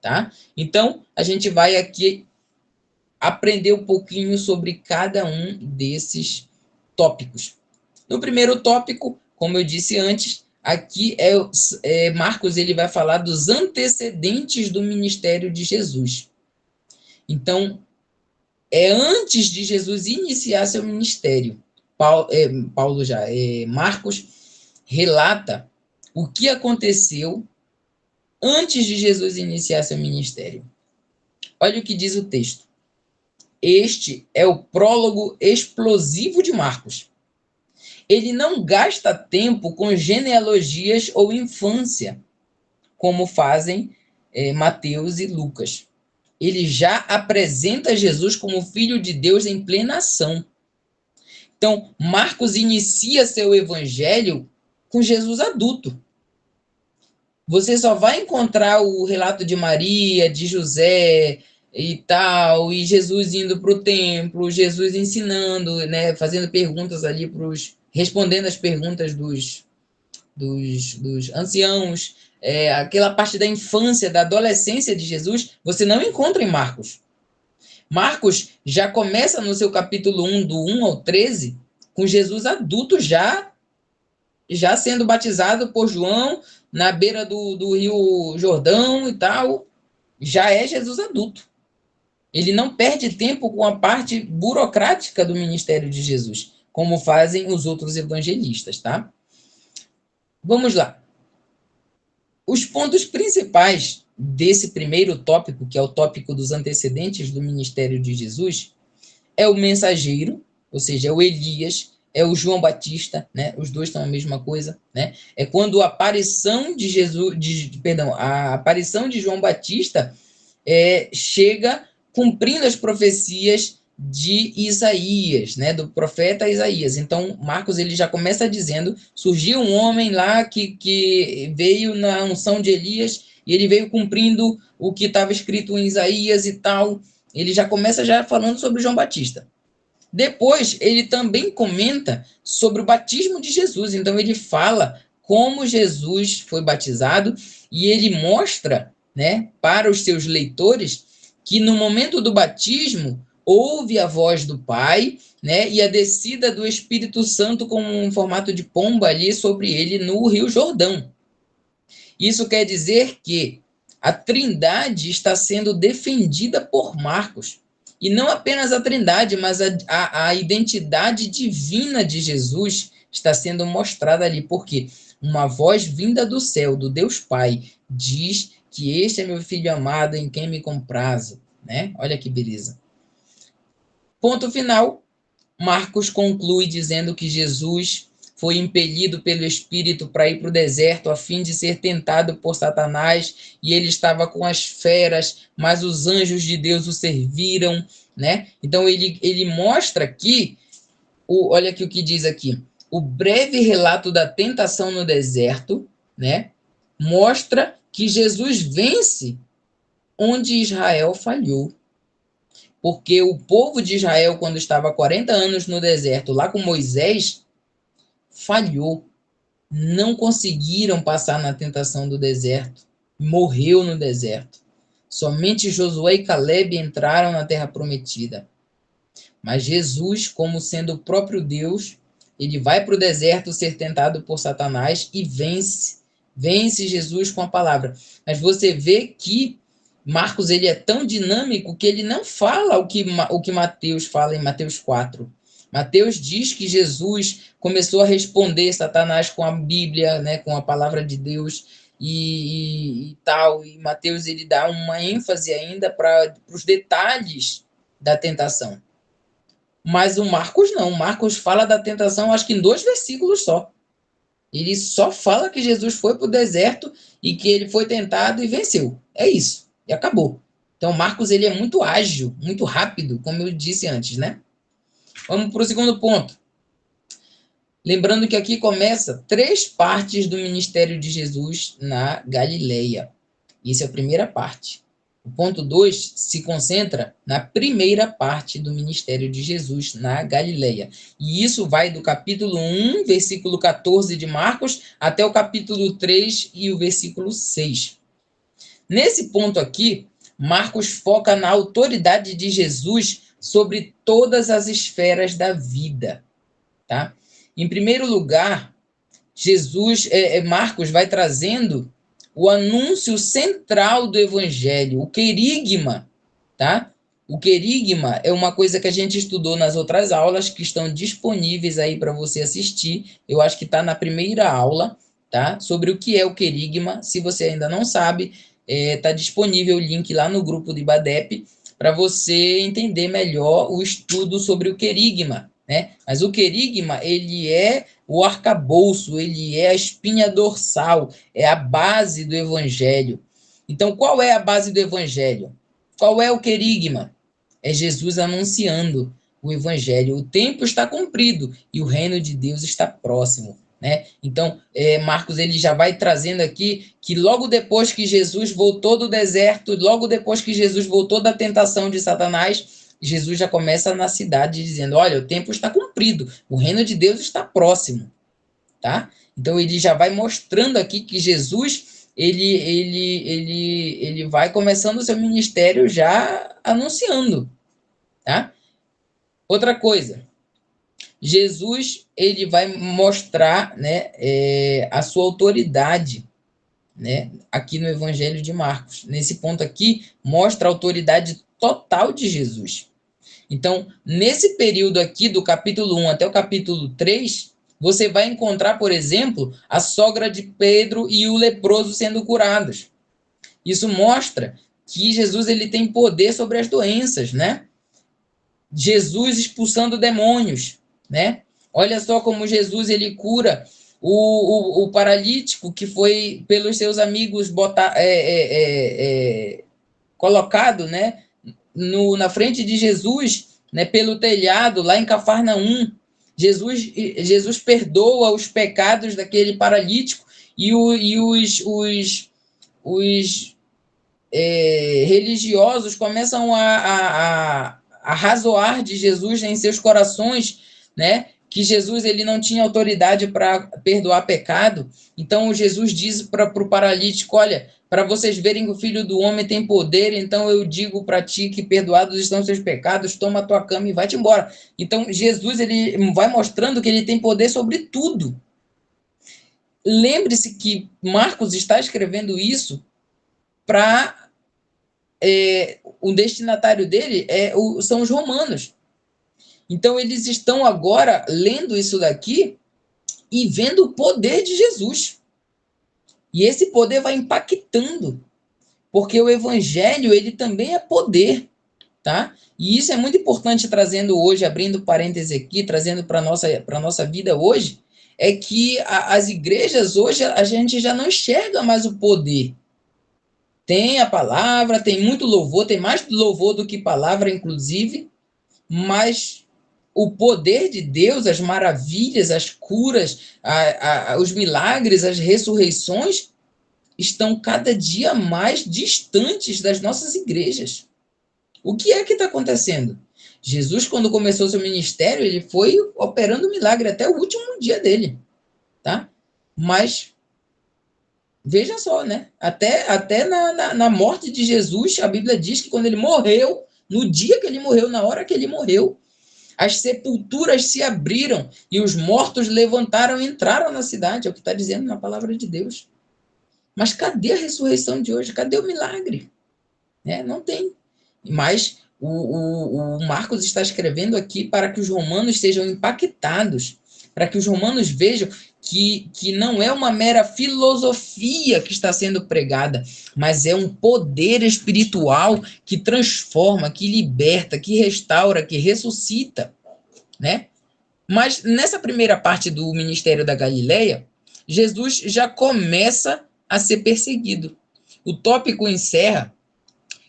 [SPEAKER 1] tá? Então, a gente vai aqui aprender um pouquinho sobre cada um desses tópicos. No primeiro tópico, como eu disse antes, aqui Marcos ele vai falar dos antecedentes do ministério de Jesus. Então, é antes de Jesus iniciar seu ministério. Marcos relata o que aconteceu antes de Jesus iniciar seu ministério. Olha o que diz o texto. Este é o prólogo explosivo de Marcos. Ele não gasta tempo com genealogias ou infância, como fazem Mateus e Lucas. Ele já apresenta Jesus como Filho de Deus em plena ação. Então, Marcos inicia seu evangelho com Jesus adulto. Você só vai encontrar o relato de Maria, de José e tal, e Jesus indo para o templo, Jesus ensinando, né, fazendo perguntas ali respondendo as perguntas dos anciãos. Aquela parte da infância, da adolescência de Jesus, você não encontra em Marcos. Marcos já começa no seu capítulo 1, do 1 ao 13, com Jesus adulto já sendo batizado por João na beira do Rio Jordão e tal. Já é Jesus adulto. Ele não perde tempo com a parte burocrática do ministério de Jesus, como fazem os outros evangelistas, tá? Vamos lá. Os pontos principais desse primeiro tópico, que é o tópico dos antecedentes do ministério de Jesus, é o mensageiro, ou seja, é o Elias, é o João Batista, né? Os dois são a mesma coisa, né? É quando a aparição de Jesus, a aparição de João Batista chega cumprindo as profecias de Isaías, né, do profeta Isaías. Então, Marcos ele já começa dizendo, surgiu um homem lá que veio na unção de Elias e ele veio cumprindo o que estava escrito em Isaías e tal. Ele já começa já falando sobre João Batista. Depois, ele também comenta sobre o batismo de Jesus. Então, ele fala como Jesus foi batizado e ele mostra, né, para os seus leitores que no momento do batismo houve a voz do Pai, né, e a descida do Espírito Santo como um formato de pomba ali sobre ele no Rio Jordão. Isso quer dizer que a Trindade está sendo defendida por Marcos. E não apenas a Trindade, mas a identidade divina de Jesus está sendo mostrada ali. Porque uma voz vinda do céu, do Deus Pai, diz que este é meu filho amado em quem me comprazo. Né? Olha que beleza. Ponto final. Marcos conclui dizendo que Jesus foi impelido pelo Espírito para ir para o deserto a fim de ser tentado por Satanás, e ele estava com as feras, mas os anjos de Deus o serviram, né? Então ele mostra aqui, olha aqui o que diz aqui, o breve relato da tentação no deserto, né? Mostra que Jesus vence onde Israel falhou. Porque o povo de Israel, quando estava 40 anos no deserto, lá com Moisés, falhou. Não conseguiram passar na tentação do deserto. Morreu no deserto. Somente Josué e Caleb entraram na terra prometida. Mas Jesus, como sendo o próprio Deus, ele vai para o deserto ser tentado por Satanás e vence. Vence Jesus com a palavra. Mas você vê que Marcos ele é tão dinâmico que ele não fala o que Mateus fala em Mateus 4. Mateus diz que Jesus começou a responder Satanás com a Bíblia, né, com a palavra de Deus e tal. E Mateus ele dá uma ênfase ainda para os detalhes da tentação. Mas o Marcos não. O Marcos fala da tentação, acho que em 2 versículos só. Ele só fala que Jesus foi para o deserto e que ele foi tentado e venceu. É isso. E acabou. Então, Marcos ele é muito ágil, muito rápido, como eu disse antes, né? Vamos para o segundo ponto. Lembrando que aqui começa 3 partes do ministério de Jesus na Galileia. Isso é a primeira parte. O ponto 2 se concentra na primeira parte do ministério de Jesus na Galileia. E isso vai do capítulo 1, versículo 14 de Marcos, até o capítulo 3 e o versículo 6. Nesse ponto aqui, Marcos foca na autoridade de Jesus sobre todas as esferas da vida. Tá? Em primeiro lugar, Marcos vai trazendo o anúncio central do evangelho, o querigma, tá? O querigma é uma coisa que a gente estudou nas outras aulas, que estão disponíveis aí para você assistir. Eu acho que está na primeira aula, tá? Sobre o que é o querigma. Se você ainda não sabe, Tá disponível o link lá no grupo do IBADEP para você entender melhor o estudo sobre o querigma, né? Mas o querigma, ele é o arcabouço, ele é a espinha dorsal, é a base do evangelho. Então, qual é a base do evangelho? Qual é o querigma? É Jesus anunciando o evangelho. O tempo está cumprido e o reino de Deus está próximo, né? Então, Marcos ele já vai trazendo aqui que logo depois que Jesus voltou do deserto, logo depois que Jesus voltou da tentação de Satanás, Jesus já começa na cidade dizendo: olha, o tempo está cumprido, o reino de Deus está próximo, tá? Então ele já vai mostrando aqui que Jesus ele vai começando o seu ministério já anunciando, tá? Outra coisa, Jesus ele vai mostrar, né, a sua autoridade, né, aqui no Evangelho de Marcos. Nesse ponto aqui mostra a autoridade total de Jesus. Então, nesse período aqui do capítulo 1 até o capítulo 3, você vai encontrar, por exemplo, a sogra de Pedro e o leproso sendo curados. Isso mostra que Jesus ele tem poder sobre as doenças, né? Jesus expulsando demônios, né? Olha só como Jesus ele cura o paralítico que foi pelos seus amigos colocado, né, na frente de Jesus, né, pelo telhado lá em Cafarnaum. Jesus perdoa os pecados daquele paralítico e os religiosos começam a razoar de Jesus em seus corações, né? Que Jesus ele não tinha autoridade para perdoar pecado. Então Jesus diz para o paralítico: olha, para vocês verem que o Filho do Homem tem poder, então eu digo para ti que perdoados estão seus pecados, toma a tua cama e vai-te embora. Então Jesus ele vai mostrando que ele tem poder sobre tudo. Lembre-se que Marcos está escrevendo isso para o destinatário dele são os romanos. Então, eles estão agora lendo isso daqui e vendo o poder de Jesus. E esse poder vai impactando, porque o evangelho, ele também é poder, tá? E isso é muito importante trazendo hoje, abrindo parênteses aqui, trazendo para a nossa vida hoje, é que as igrejas hoje, a gente já não enxerga mais o poder. Tem a palavra, tem muito louvor, tem mais louvor do que palavra, inclusive, mas o poder de Deus, as maravilhas, as curas, os milagres, as ressurreições estão cada dia mais distantes das nossas igrejas. O que é que está acontecendo? Jesus, quando começou seu ministério, ele foi operando milagre até o último dia dele, tá? Mas veja só, né? Até na morte de Jesus, a Bíblia diz que quando ele morreu, no dia que ele morreu, na hora que ele morreu, as sepulturas se abriram e os mortos levantaram e entraram na cidade. É o que está dizendo na palavra de Deus. Mas cadê a ressurreição de hoje? Cadê o milagre? Não tem. Mas o Marcos está escrevendo aqui para que os romanos sejam impactados, para que os romanos vejam que não é uma mera filosofia que está sendo pregada, mas é um poder espiritual que transforma, que liberta, que restaura, que ressuscita, né? Mas nessa primeira parte do ministério da Galileia, Jesus já começa a ser perseguido. O tópico encerra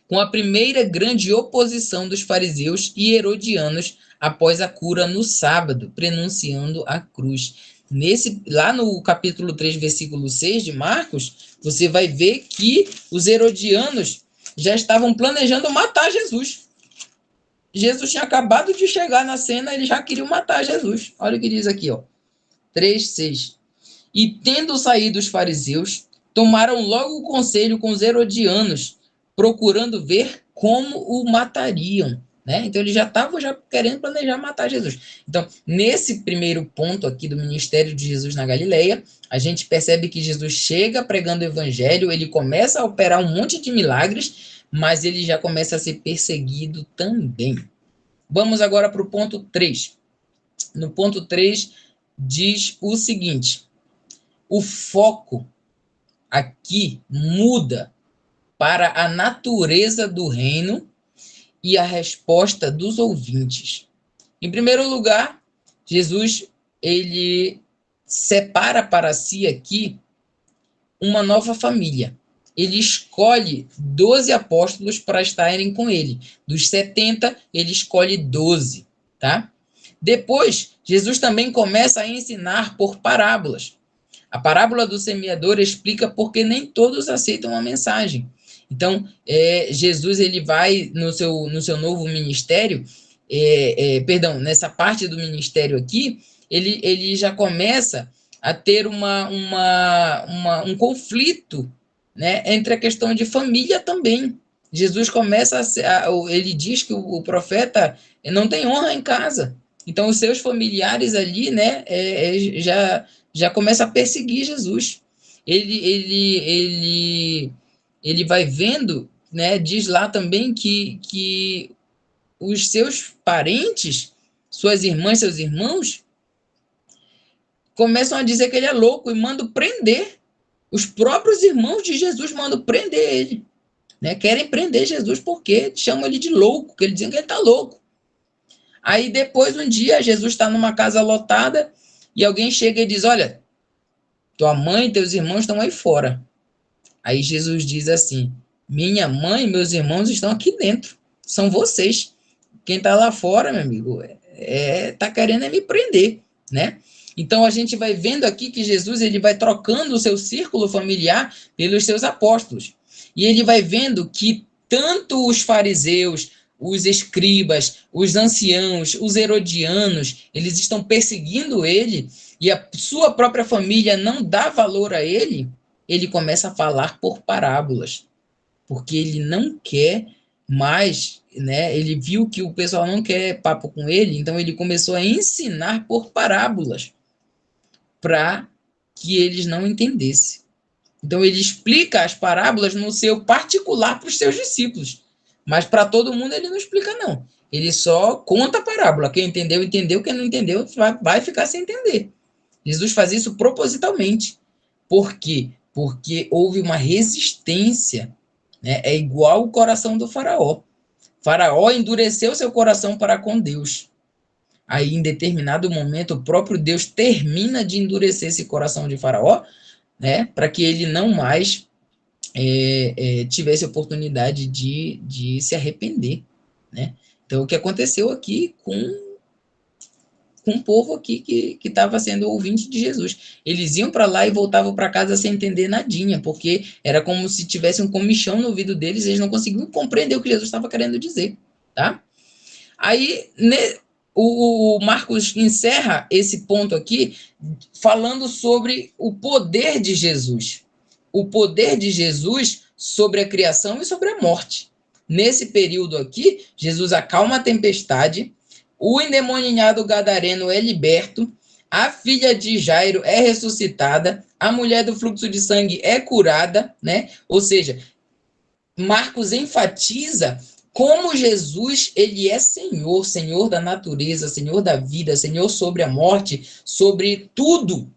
[SPEAKER 1] com a primeira grande oposição dos fariseus e herodianos após a cura no sábado, prenunciando a cruz. Lá no capítulo 3, versículo 6 de Marcos, você vai ver que os herodianos já estavam planejando matar Jesus. Jesus tinha acabado de chegar na cena, eles já queriam matar Jesus. Olha o que diz aqui, ó. 3:6. E tendo saído os fariseus, tomaram logo o conselho com os herodianos, procurando ver como o matariam. Né? Então, eles já estavam querendo planejar matar Jesus. Então, nesse primeiro ponto aqui do ministério de Jesus na Galileia, a gente percebe que Jesus chega pregando o evangelho, ele começa a operar um monte de milagres, mas ele já começa a ser perseguido também. Vamos agora para o ponto 3. No ponto 3, diz o seguinte: o foco aqui muda para a natureza do reino e a resposta dos ouvintes. Em primeiro lugar, Jesus, ele separa para si aqui uma nova família. Ele escolhe 12 apóstolos para estarem com ele. Dos 70, ele escolhe 12, tá? Depois, Jesus também começa a ensinar por parábolas. A parábola do semeador explica por que nem todos aceitam a mensagem. Então, Jesus ele vai no seu novo ministério, nessa parte do ministério aqui, ele já começa a ter um conflito, né, entre a questão de família também. Jesus começa ele diz que o profeta não tem honra em casa. Então, os seus familiares ali, né, já começa a perseguir Jesus. Ele vai vendo, né, diz lá também que os seus parentes, suas irmãs, seus irmãos, começam a dizer que ele é louco e mandam prender. Os próprios irmãos de Jesus mandam prender ele. Né? Querem prender Jesus porque chamam ele de louco, que eles dizem que ele está louco. Aí depois, um dia, Jesus está numa casa lotada e alguém chega e diz, olha, tua mãe e teus irmãos estão aí fora. Aí Jesus diz assim, minha mãe e meus irmãos estão aqui dentro. São vocês. Quem está lá fora, meu amigo, tá querendo me prender, né? Então, a gente vai vendo aqui que Jesus ele vai trocando o seu círculo familiar pelos seus apóstolos. E ele vai vendo que tanto os fariseus, os escribas, os anciãos, os herodianos, eles estão perseguindo ele e a sua própria família não dá valor a ele, ele começa a falar por parábolas. Porque ele não quer mais, né? Ele viu que o pessoal não quer papo com ele, então ele começou a ensinar por parábolas para que eles não entendessem. Então ele explica as parábolas no seu particular para os seus discípulos, mas para todo mundo ele não explica não. Ele só conta a parábola. Quem entendeu, entendeu. Quem não entendeu, vai ficar sem entender. Jesus faz isso propositalmente. Por quê? Porque houve uma resistência, né? É igual o coração do faraó. Faraó endureceu seu coração para com Deus. Aí, em determinado momento, o próprio Deus termina de endurecer esse coração de Faraó, né, para que ele não mais tivesse oportunidade de se arrepender. Né? Então, o que aconteceu aqui com o povo aqui que estava sendo ouvinte de Jesus. Eles iam para lá e voltavam para casa sem entender nadinha, porque era como se tivesse um comichão no ouvido deles, e eles não conseguiam compreender o que Jesus estava querendo dizer. Tá? Aí, o Marcos encerra esse ponto aqui falando sobre o poder de Jesus. O poder de Jesus sobre a criação e sobre a morte. Nesse período aqui, Jesus acalma a tempestade, o endemoniado gadareno é liberto, a filha de Jairo é ressuscitada, a mulher do fluxo de sangue é curada, né? Ou seja, Marcos enfatiza como Jesus, ele é Senhor, Senhor da natureza, Senhor da vida, Senhor sobre a morte, sobre tudo.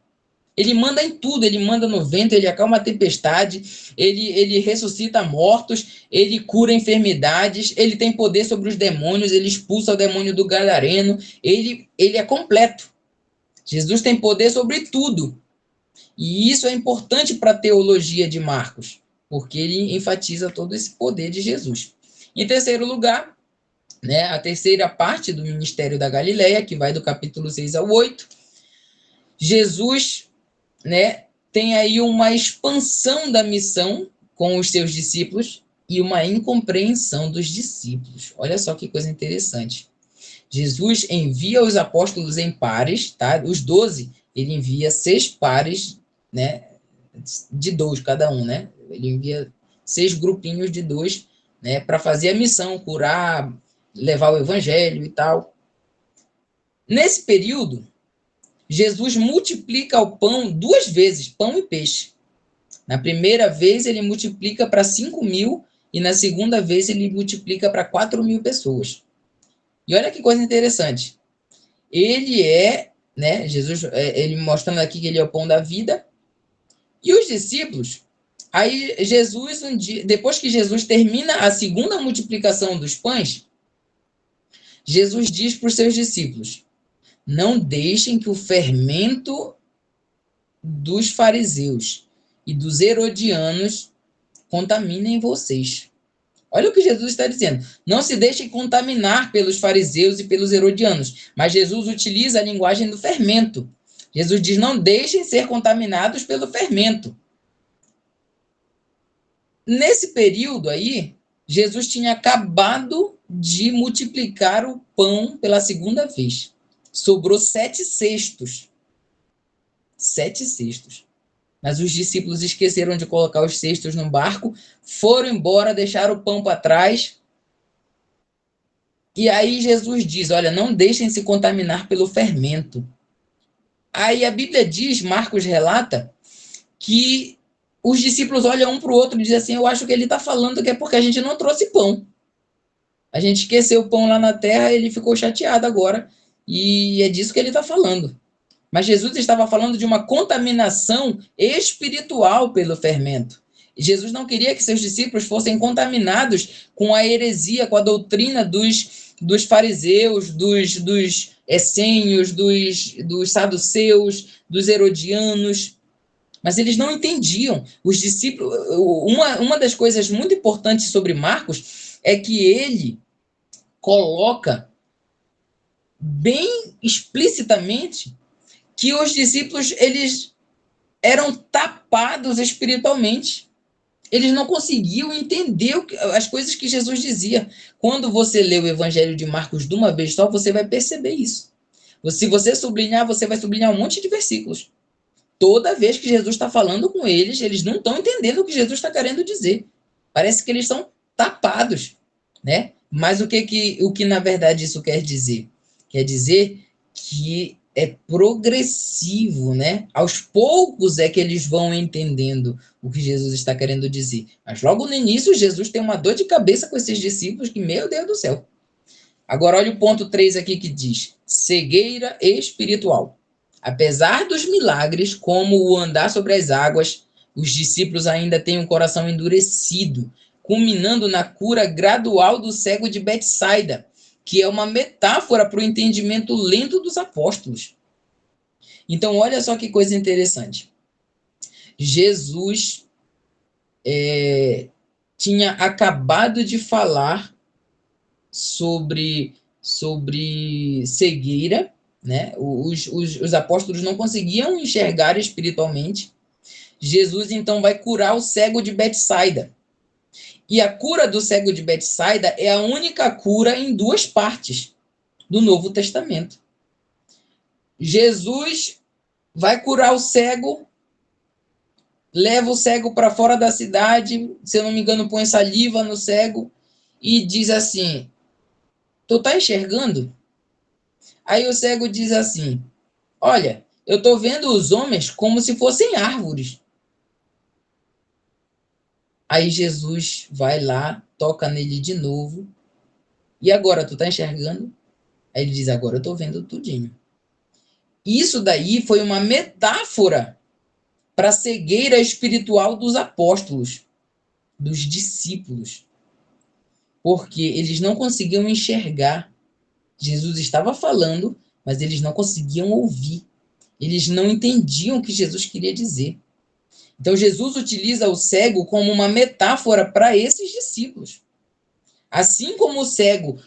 [SPEAKER 1] Ele manda em tudo, ele manda no vento, ele acalma a tempestade, ele ressuscita mortos, ele cura enfermidades, ele tem poder sobre os demônios, ele expulsa o demônio do gadareno, ele é completo. Jesus tem poder sobre tudo. E isso é importante para a teologia de Marcos, porque ele enfatiza todo esse poder de Jesus. Em terceiro lugar, né, a terceira parte do ministério da Galileia, que vai do capítulo 6 ao 8, Jesus, né, tem aí uma expansão da missão com os seus discípulos e uma incompreensão dos discípulos. Olha só que coisa interessante. Jesus envia os apóstolos em pares, tá? Os 12, ele envia 6 pares, né, de 2 cada um, né? Ele envia 6 grupinhos de 2, né, para fazer a missão, curar, levar o evangelho e tal. Nesse período, Jesus multiplica o pão 2 vezes, pão e peixe. Na primeira vez, ele multiplica para 5.000 e na segunda vez, ele multiplica para 4.000 pessoas. E olha que coisa interessante. Ele né, Jesus, ele mostrando aqui que ele é o pão da vida, e os discípulos, Aí Jesus, um dia, depois que Jesus termina a segunda multiplicação dos pães, Jesus diz para os seus discípulos: não deixem que o fermento dos fariseus e dos herodianos contaminem vocês. Olha o que Jesus está dizendo. Não se deixem contaminar pelos fariseus e pelos herodianos. Mas Jesus utiliza a linguagem do fermento. Jesus diz: não deixem ser contaminados pelo fermento. Nesse período aí, Jesus tinha acabado de multiplicar o pão pela segunda vez. Sobrou 7 cestos. 7 cestos. Mas os discípulos esqueceram de colocar os cestos no barco, foram embora, deixaram o pão para trás. E aí Jesus diz: olha, não deixem se contaminar pelo fermento. Aí a Bíblia diz, Marcos relata, que os discípulos olham um para o outro e dizem assim: eu acho que ele está falando que é porque a gente não trouxe pão. A gente esqueceu o pão lá na terra, ele ficou chateado agora. E é disso que ele está falando. Mas Jesus estava falando de uma contaminação espiritual pelo fermento. Jesus não queria que seus discípulos fossem contaminados com a heresia, com a doutrina dos fariseus, dos essênios, dos saduceus, dos herodianos. Mas eles não entendiam. Os discípulos. Uma das coisas muito importantes sobre Marcos é que ele coloca bem explicitamente que os discípulos eles eram tapados espiritualmente. Eles não conseguiam entender as coisas que Jesus dizia. Quando você lê o Evangelho de Marcos de uma vez só, você vai perceber isso. Se você sublinhar, você vai sublinhar um monte de versículos. Toda vez que Jesus está falando com eles, eles não estão entendendo o que Jesus está querendo dizer. Parece que eles são tapados, né? Mas o que na verdade isso quer dizer? Quer dizer que é progressivo, né? Aos poucos é que eles vão entendendo o que Jesus está querendo dizer. Mas logo no início, Jesus tem uma dor de cabeça com esses discípulos que, meu Deus do céu. Agora, olha o ponto 3 aqui que diz: cegueira espiritual. Apesar dos milagres, como o andar sobre as águas, os discípulos ainda têm um coração endurecido, culminando na cura gradual do cego de Betsaida, que é uma metáfora para o entendimento lento dos apóstolos. Então, olha só que coisa interessante. Jesus tinha acabado de falar sobre cegueira, né? Os apóstolos não conseguiam enxergar espiritualmente. Jesus, então, vai curar o cego de Betsaida. E a cura do cego de Betsaida é a única cura em 2 partes do Novo Testamento. Jesus vai curar o cego, leva o cego para fora da cidade, se eu não me engano, põe saliva no cego e diz assim: tu tá enxergando? Aí o cego diz assim: olha, eu estou vendo os homens como se fossem árvores. Aí Jesus vai lá, toca nele de novo. E agora, tu tá enxergando? Aí ele diz: agora eu estou vendo tudinho. Isso daí foi uma metáfora para a cegueira espiritual dos apóstolos, dos discípulos. Porque eles não conseguiam enxergar. Jesus estava falando, mas eles não conseguiam ouvir. Eles não entendiam o que Jesus queria dizer. Então, Jesus utiliza o cego como uma metáfora para esses discípulos. Assim como o cego,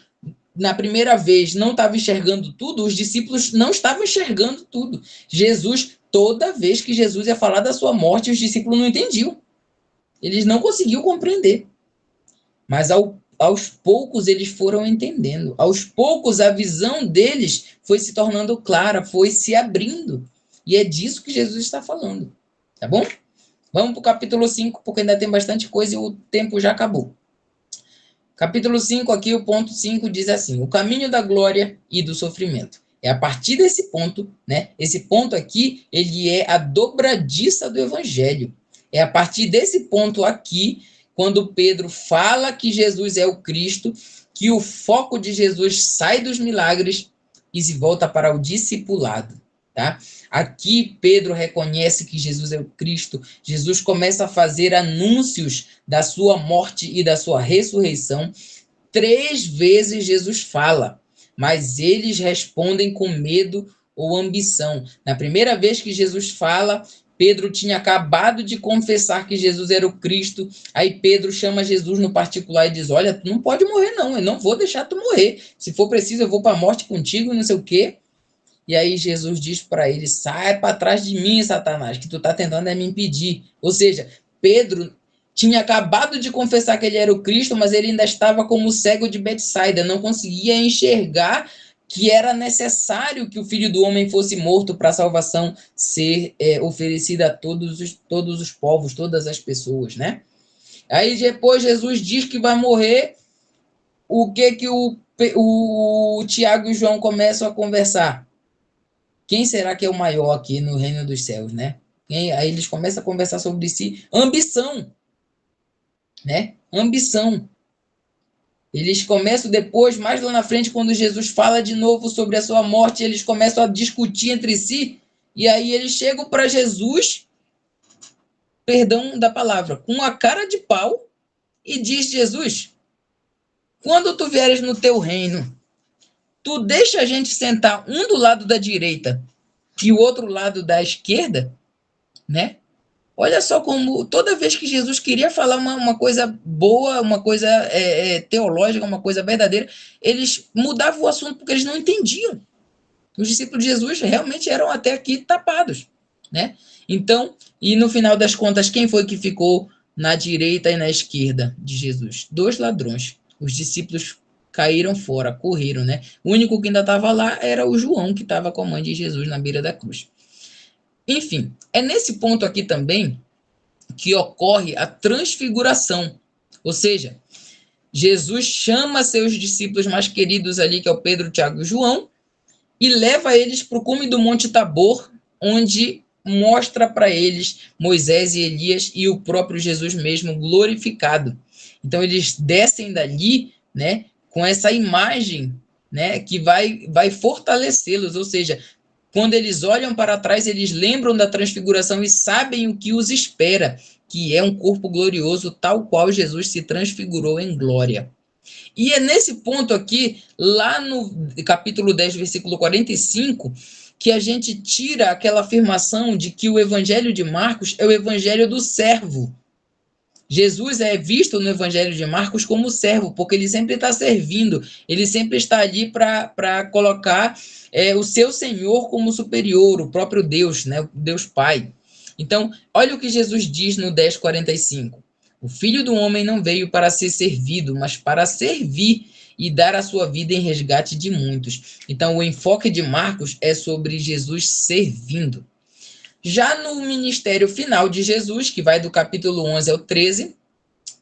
[SPEAKER 1] na primeira vez, não estava enxergando tudo, os discípulos não estavam enxergando tudo. Jesus, toda vez que Jesus ia falar da sua morte, os discípulos não entendiam. Eles não conseguiam compreender. Mas aos poucos eles foram entendendo. Aos poucos a visão deles foi se tornando clara, foi se abrindo. E é disso que Jesus está falando. Tá bom? Vamos para o capítulo 5, porque ainda tem bastante coisa e o tempo já acabou. Capítulo 5, aqui o ponto 5 diz assim: o caminho da glória e do sofrimento. É a partir desse ponto, né? Esse ponto aqui, ele é a dobradiça do evangelho. É a partir desse ponto aqui, quando Pedro fala que Jesus é o Cristo, que o foco de Jesus sai dos milagres e se volta para o discipulado, tá? Aqui Pedro reconhece que Jesus é o Cristo. Jesus começa a fazer anúncios da sua morte e da sua ressurreição. 3 vezes Jesus fala, mas eles respondem com medo ou ambição. Na primeira vez que Jesus fala, Pedro tinha acabado de confessar que Jesus era o Cristo. Aí Pedro chama Jesus no particular e diz: olha, tu não pode morrer não, eu não vou deixar tu morrer. Se for preciso, eu vou para a morte contigo, não sei o quê. E aí Jesus diz para ele: sai para trás de mim, Satanás, que tu está tentando me impedir. Ou seja, Pedro tinha acabado de confessar que ele era o Cristo, mas ele ainda estava como cego de Betsaida, não conseguia enxergar que era necessário que o Filho do Homem fosse morto para a salvação ser oferecida a todos os povos, todas as pessoas, né? Aí depois Jesus diz que vai morrer. O que o Tiago e João começam a conversar? Quem será que é o maior aqui no reino dos céus, né? Aí eles começam a conversar sobre si. Ambição, né? Ambição. Eles começam depois, mais lá na frente, quando Jesus fala de novo sobre a sua morte, eles começam a discutir entre si, e aí eles chegam para Jesus, perdão da palavra, com a cara de pau, e diz: Jesus, quando tu vieres no teu reino, tu deixa a gente sentar um do lado da direita e o outro lado da esquerda, né? Olha só como toda vez que Jesus queria falar uma coisa boa, uma coisa teológica, uma coisa verdadeira, eles mudavam o assunto porque eles não entendiam. Os discípulos de Jesus realmente eram até aqui tapados, né? Então, e no final das contas, quem foi que ficou na direita e na esquerda de Jesus? 2 ladrões. Os discípulos caíram fora, correram, né? O único que ainda estava lá era o João, que estava com a mãe de Jesus na beira da cruz. Enfim, é nesse ponto aqui também que ocorre a transfiguração. Ou seja, Jesus chama seus discípulos mais queridos ali, que é o Pedro, Tiago e João, e leva eles para o cume do Monte Tabor, onde mostra para eles Moisés e Elias e o próprio Jesus mesmo glorificado. Então eles descem dali, né, com essa imagem, né, que vai fortalecê-los, ou seja, quando eles olham para trás, eles lembram da transfiguração e sabem o que os espera, que é um corpo glorioso, tal qual Jesus se transfigurou em glória. E é nesse ponto aqui, lá no capítulo 10, versículo 45, que a gente tira aquela afirmação de que o evangelho de Marcos é o evangelho do servo. Jesus é visto no Evangelho de Marcos como servo, porque ele sempre está servindo, ele sempre está ali para colocar o seu Senhor como superior, o próprio Deus, né, o Deus Pai. Então, olha o que Jesus diz no 10:45. O Filho do Homem não veio para ser servido, mas para servir e dar a sua vida em resgate de muitos. Então, o enfoque de Marcos é sobre Jesus servindo. Já no ministério final de Jesus, que vai do capítulo 11 ao 13,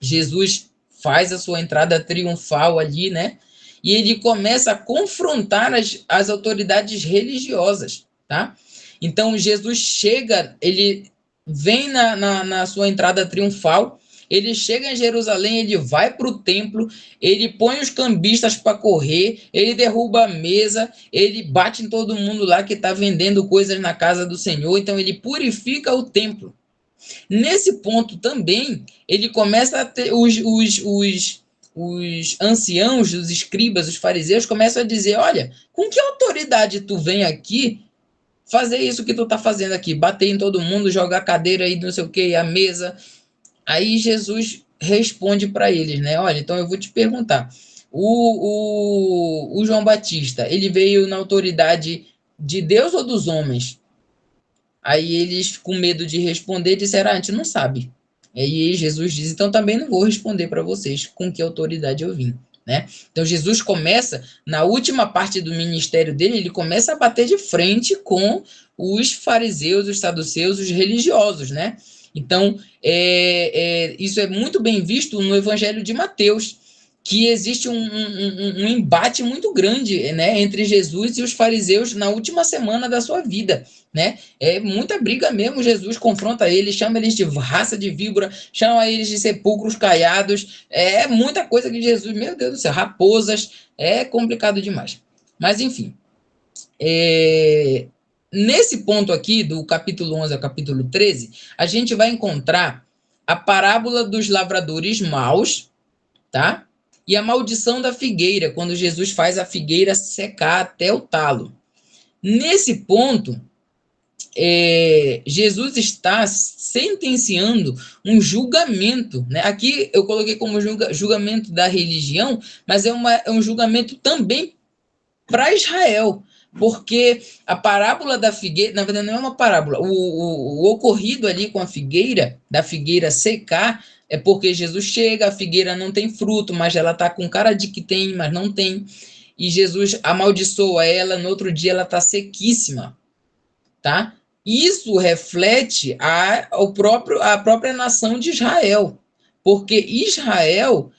[SPEAKER 1] Jesus faz a sua entrada triunfal ali, né? E ele começa a confrontar as autoridades religiosas, tá? Então, Jesus chega, ele vem na sua entrada triunfal, ele chega em Jerusalém, ele vai para o templo, ele põe os cambistas para correr, ele derruba a mesa, ele bate em todo mundo lá que está vendendo coisas na casa do Senhor, então ele purifica o templo. Nesse ponto também, ele começa a ter os anciãos, os escribas, os fariseus começam a dizer: olha, com que autoridade tu vem aqui fazer isso que tu tá fazendo aqui? Bater em todo mundo, jogar a cadeira aí, não sei o que, a mesa. Aí Jesus responde para eles, né? Olha, então eu vou te perguntar. O João Batista, ele veio na autoridade de Deus ou dos homens? Aí eles, com medo de responder, disseram: a gente não sabe. Aí Jesus diz: então também não vou responder para vocês com que autoridade eu vim. Né? Então Jesus começa, na última parte do ministério dele, ele começa a bater de frente com os fariseus, os saduceus, os religiosos. Né? Então, isso é muito bem visto no Evangelho de Mateus, que existe um embate muito grande, né, entre Jesus e os fariseus na última semana da sua vida. Né? É muita briga mesmo. Jesus confronta eles, chama eles de raça de víbora, chama eles de sepulcros caiados. É muita coisa que Jesus, meu Deus do céu, raposas, é complicado demais. Mas enfim, nesse ponto aqui, do capítulo 11 ao capítulo 13, a gente vai encontrar a parábola dos lavradores maus, tá? E a maldição da figueira, quando Jesus faz a figueira secar até o talo. Nesse ponto, Jesus está sentenciando um julgamento, né? Aqui eu coloquei como julgamento da religião, mas é um julgamento também para Israel, porque a parábola da figueira, na verdade não é uma parábola, o ocorrido ali com a figueira, da figueira secar, é porque Jesus chega, a figueira não tem fruto, mas ela está com cara de que tem, mas não tem, e Jesus amaldiçoa ela, no outro dia ela está sequíssima, tá? Isso reflete a própria nação de Israel, porque Israel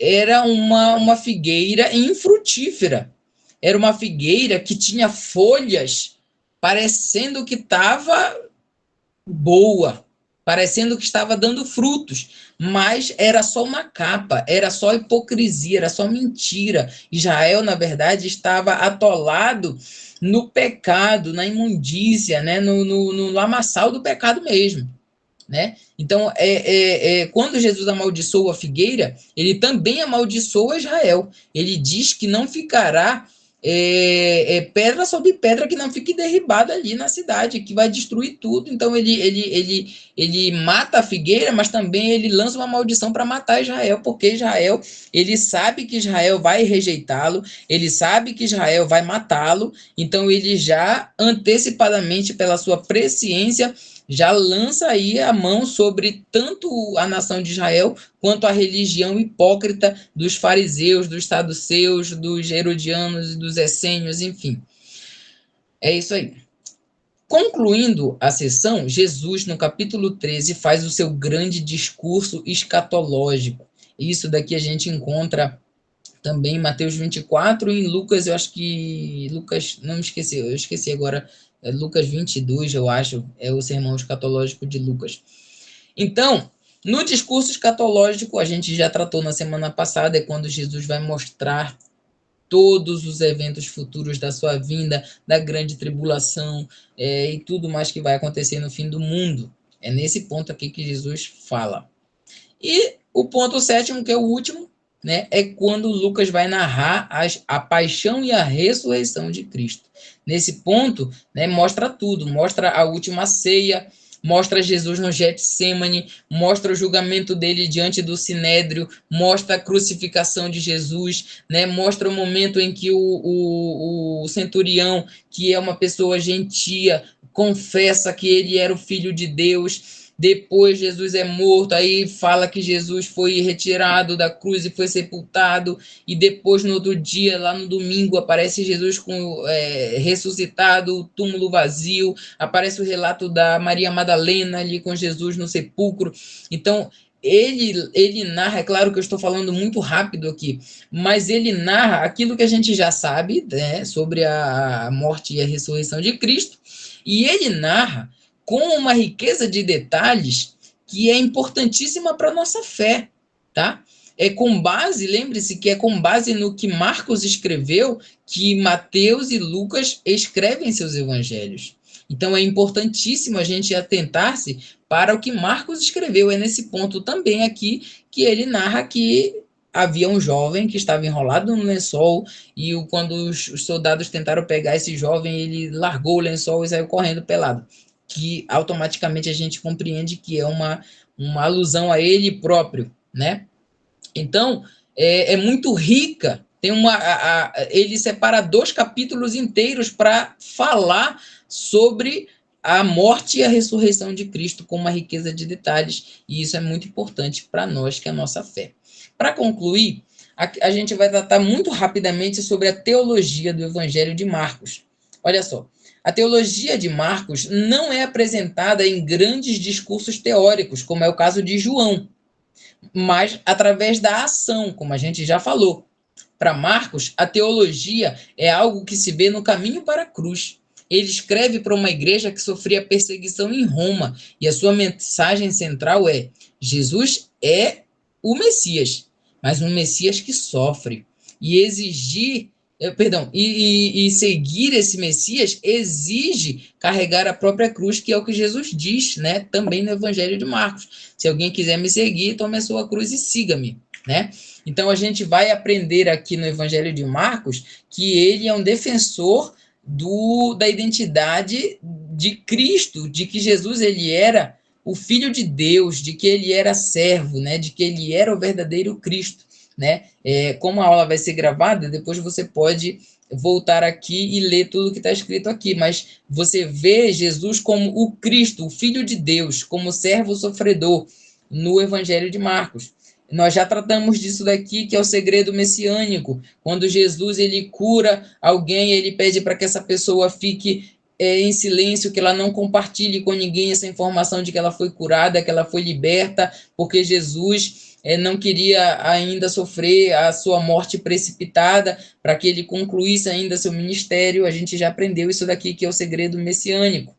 [SPEAKER 1] era uma figueira infrutífera, era uma figueira que tinha folhas parecendo que estava boa, parecendo que estava dando frutos, mas era só uma capa, era só hipocrisia, era só mentira. Israel, na verdade, estava atolado no pecado, na imundícia, né? no lamaçal do pecado mesmo. Né? Então, quando Jesus amaldiçoa a figueira, ele também amaldiçoa Israel. Ele diz que não ficará pedra sobre pedra que não fique derribada ali na cidade, que vai destruir tudo. Então, ele mata a figueira, mas também ele lança uma maldição para matar Israel, porque Israel, ele sabe que Israel vai rejeitá-lo, ele sabe que Israel vai matá-lo, então ele já antecipadamente, pela sua presciência, já lança aí a mão sobre tanto a nação de Israel quanto a religião hipócrita dos fariseus, dos saduceus, dos herodianos e dos essênios, enfim. É isso aí. Concluindo a sessão, Jesus, no capítulo 13, faz o seu grande discurso escatológico. Isso daqui a gente encontra também em Mateus 24 e em Lucas, eu acho que Lucas, não me esqueci, eu esqueci agora, Lucas 22, eu acho, é o sermão escatológico de Lucas. Então, no discurso escatológico, a gente já tratou na semana passada, é quando Jesus vai mostrar todos os eventos futuros da sua vinda, da grande tribulação e tudo mais que vai acontecer no fim do mundo. É nesse ponto aqui que Jesus fala. E o ponto sétimo, que é o último, né, é quando Lucas vai narrar a paixão e a ressurreição de Cristo. Nesse ponto, né, mostra tudo, mostra a última ceia, mostra Jesus no Getsêmani, mostra o julgamento dele diante do Sinédrio, mostra a crucificação de Jesus, né, mostra o momento em que o centurião, que é uma pessoa gentia, confessa que ele era o Filho de Deus. Depois Jesus é morto, aí fala que Jesus foi retirado da cruz e foi sepultado, e depois no outro dia, lá no domingo, aparece Jesus ressuscitado, o túmulo vazio, aparece o relato da Maria Madalena ali com Jesus no sepulcro. Então, ele narra, é claro que eu estou falando muito rápido aqui, mas ele narra aquilo que a gente já sabe, né, sobre a morte e a ressurreição de Cristo, e ele narra com uma riqueza de detalhes que é importantíssima para a nossa fé, tá? É com base, lembre-se que é com base no que Marcos escreveu que Mateus e Lucas escrevem seus evangelhos. Então é importantíssimo a gente atentar-se para o que Marcos escreveu. É nesse ponto também aqui que ele narra que havia um jovem que estava enrolado no lençol e quando os soldados tentaram pegar esse jovem, ele largou o lençol e saiu correndo pelado, que automaticamente a gente compreende que é uma alusão a ele próprio, né? Então, é muito rica. Ele separa 2 capítulos inteiros para falar sobre a morte e a ressurreição de Cristo com uma riqueza de detalhes, e isso é muito importante para nós, que é a nossa fé. Para concluir, a gente vai tratar muito rapidamente sobre a teologia do Evangelho de Marcos. Olha só, a teologia de Marcos não é apresentada em grandes discursos teóricos, como é o caso de João, mas através da ação, como a gente já falou. Para Marcos, a teologia é algo que se vê no caminho para a cruz. Ele escreve para uma igreja que sofria perseguição em Roma, e a sua mensagem central é: Jesus é o Messias, mas um Messias que sofre. E exigir Perdão, e seguir esse Messias exige carregar a própria cruz, que é o que Jesus diz, né? Também no Evangelho de Marcos. Se alguém quiser me seguir, tome a sua cruz e siga-me, né? Então a gente vai aprender aqui no Evangelho de Marcos que ele é um defensor da identidade de Cristo, de que Jesus ele era o Filho de Deus, de que ele era servo, né? De que ele era o verdadeiro Cristo, né? Como a aula vai ser gravada, depois você pode voltar aqui e ler tudo que está escrito aqui, mas você vê Jesus como o Cristo, o Filho de Deus, como servo sofredor no Evangelho de Marcos. Nós já tratamos disso daqui, que é o segredo messiânico. Quando Jesus ele cura alguém, ele pede para que essa pessoa fique em silêncio, que ela não compartilhe com ninguém essa informação de que ela foi curada, que ela foi liberta, porque Jesus não queria ainda sofrer a sua morte precipitada, para que ele concluísse ainda seu ministério. A gente já aprendeu isso daqui, que é o segredo messiânico.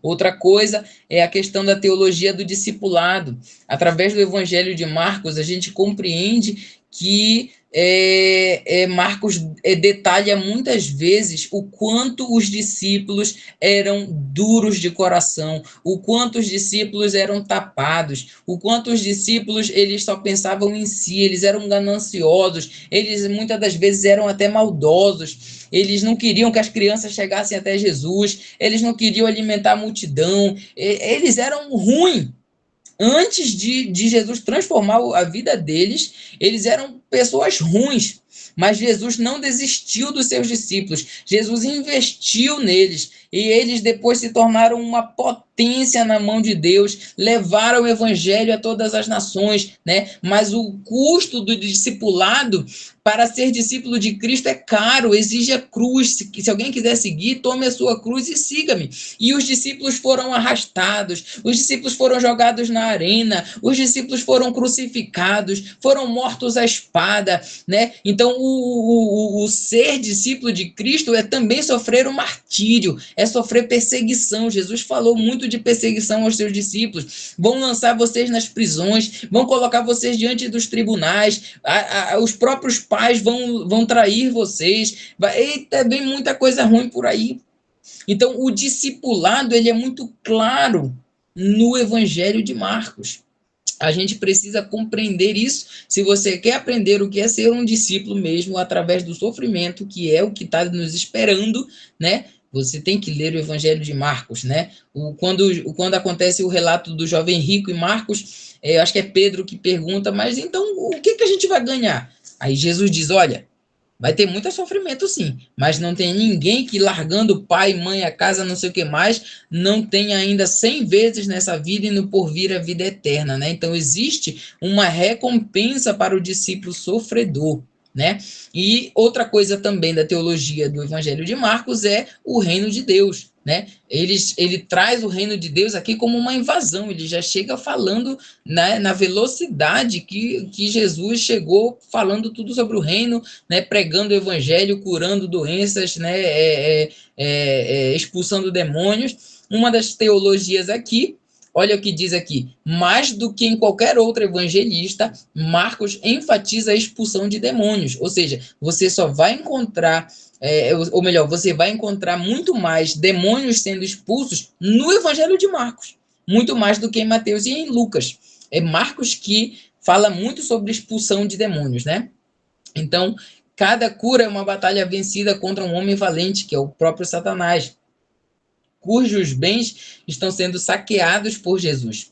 [SPEAKER 1] Outra coisa é a questão da teologia do discipulado. Através do Evangelho de Marcos, a gente compreende que Marcos detalha muitas vezes o quanto os discípulos eram duros de coração, o quanto os discípulos eram tapados, o quanto os discípulos eles só pensavam em si, eles eram gananciosos, eles muitas das vezes eram até maldosos, eles não queriam que as crianças chegassem até Jesus, eles não queriam alimentar a multidão, eles eram ruins. Antes de Jesus transformar a vida deles, eles eram pessoas ruins. Mas Jesus não desistiu dos seus discípulos. Jesus investiu neles. E eles depois se tornaram uma potência na mão de Deus. Levaram o evangelho a todas as nações, né? Mas o custo do discipulado para ser discípulo de Cristo é caro, exige a cruz. Se alguém quiser seguir, tome a sua cruz e siga-me. E os discípulos foram arrastados, os discípulos foram jogados na arena, os discípulos foram crucificados, foram mortos à espada, né? Então, o ser discípulo de Cristo é também sofrer o martírio, é sofrer perseguição. Jesus falou muito de perseguição aos seus discípulos. Vão lançar vocês nas prisões, vão colocar vocês diante dos tribunais, os próprios pais vão trair vocês. Eita, vem muita coisa ruim por aí. Então, o discipulado ele é muito claro no Evangelho de Marcos. A gente precisa compreender isso. Se você quer aprender o que é ser um discípulo mesmo, através do sofrimento, que é o que está nos esperando, né? Você tem que ler o Evangelho de Marcos, né? Quando acontece o relato do jovem rico em Marcos, acho que é Pedro que pergunta, mas então o que a gente vai ganhar? Aí Jesus diz, olha, vai ter muito sofrimento, sim, mas não tem ninguém que largando pai, mãe, a casa, não sei o que mais, não tenha ainda 100 vezes nessa vida e no porvir a vida eterna, né? Então existe uma recompensa para o discípulo sofredor, né? E outra coisa também da teologia do Evangelho de Marcos é o reino de Deus, né? Ele traz o reino de Deus aqui como uma invasão, ele já chega falando, né, na velocidade que Jesus chegou falando tudo sobre o reino, né, pregando o evangelho, curando doenças, né, expulsando demônios. Uma das teologias aqui, olha o que diz aqui, mais do que em qualquer outro evangelista, Marcos enfatiza a expulsão de demônios, ou seja, você só vai encontrar, ou melhor, você vai encontrar muito mais demônios sendo expulsos no evangelho de Marcos, muito mais do que em Mateus e em Lucas. É Marcos que fala muito sobre expulsão de demônios, né? Então, cada cura é uma batalha vencida contra um homem valente, que é o próprio Satanás, cujos bens estão sendo saqueados por Jesus.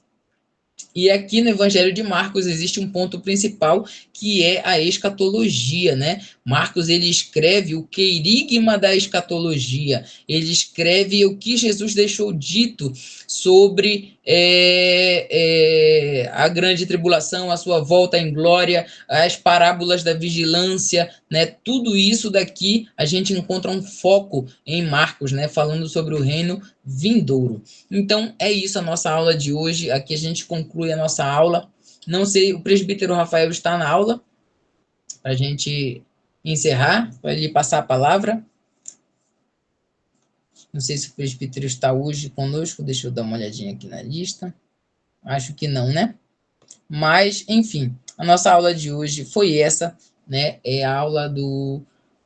[SPEAKER 1] E aqui no Evangelho de Marcos existe um ponto principal, que é a escatologia, né? Marcos, ele escreve o querigma da escatologia, ele escreve o que Jesus deixou dito sobre a grande tribulação, a sua volta em glória, as parábolas da vigilância, né? Tudo isso daqui a gente encontra um foco em Marcos, né? Falando sobre o reino vindouro. Então, é isso a nossa aula de hoje. Aqui a gente conclui a nossa aula. Não sei, o presbítero Rafael está na aula, para a gente encerrar, para ele passar a palavra. Não sei se o presbítero está hoje conosco, deixa eu dar uma olhadinha aqui na lista. Acho que não, né? Mas, enfim, a nossa aula de hoje foi essa, né? É a aula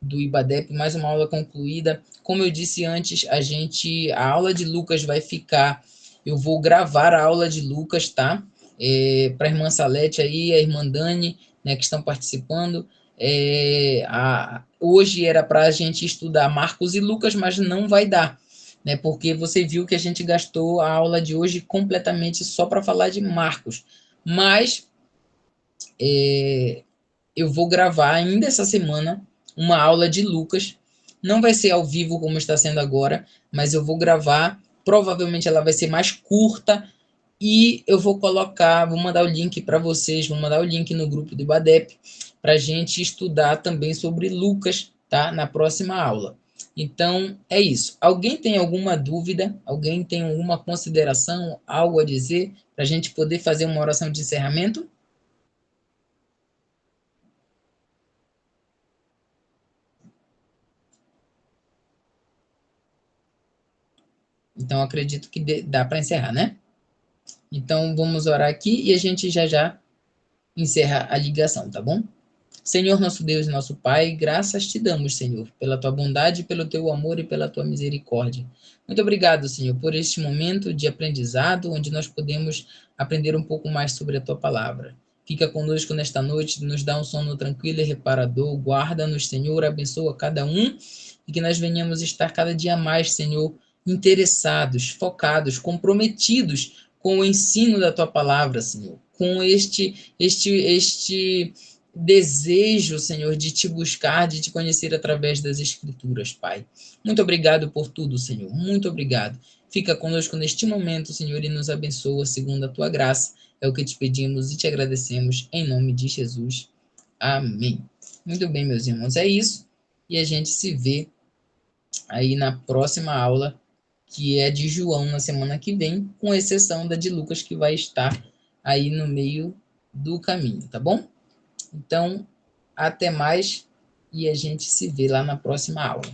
[SPEAKER 1] do IBADEP, mais uma aula concluída. Como eu disse antes, a aula de Lucas vai ficar, eu vou gravar a aula de Lucas, tá? Para a irmã Salete aí, a irmã Dani, né, que estão participando. Hoje era para a gente estudar Marcos e Lucas, mas não vai dar, né? Porque você viu que a gente gastou a aula de hoje completamente só para falar de Marcos. Mas eu vou gravar ainda essa semana uma aula de Lucas. Não vai ser ao vivo como está sendo agora, mas eu vou gravar. Provavelmente ela vai ser mais curta e eu vou colocar, vou mandar o link para vocês, vou mandar o link no grupo do IBADEP para a gente estudar também sobre Lucas, tá? Na próxima aula. Então, é isso. Alguém tem alguma dúvida? Alguém tem alguma consideração, algo a dizer, para a gente poder fazer uma oração de encerramento? Então, acredito que dá para encerrar, né? Então, vamos orar aqui e a gente já já encerra a ligação, tá bom? Senhor nosso Deus e nosso Pai, graças te damos, Senhor, pela tua bondade, pelo teu amor e pela tua misericórdia. Muito obrigado, Senhor, por este momento de aprendizado, onde nós podemos aprender um pouco mais sobre a tua palavra. Fica conosco nesta noite, nos dá um sono tranquilo e reparador, guarda-nos, Senhor, abençoa cada um e que nós venhamos estar cada dia mais, Senhor, interessados, focados, comprometidos com o ensino da tua palavra, Senhor, com este desejo, Senhor, de te buscar, de te conhecer através das Escrituras, Pai. Muito obrigado por tudo, Senhor. Muito obrigado. Fica conosco neste momento, Senhor, e nos abençoa segundo a tua graça. É o que te pedimos e te agradecemos em nome de Jesus. Amém. Muito bem, meus irmãos, é isso. E a gente se vê aí na próxima aula, que é de João na semana que vem, com exceção da de Lucas, que vai estar aí no meio do caminho, tá bom? Então, até mais e a gente se vê lá na próxima aula.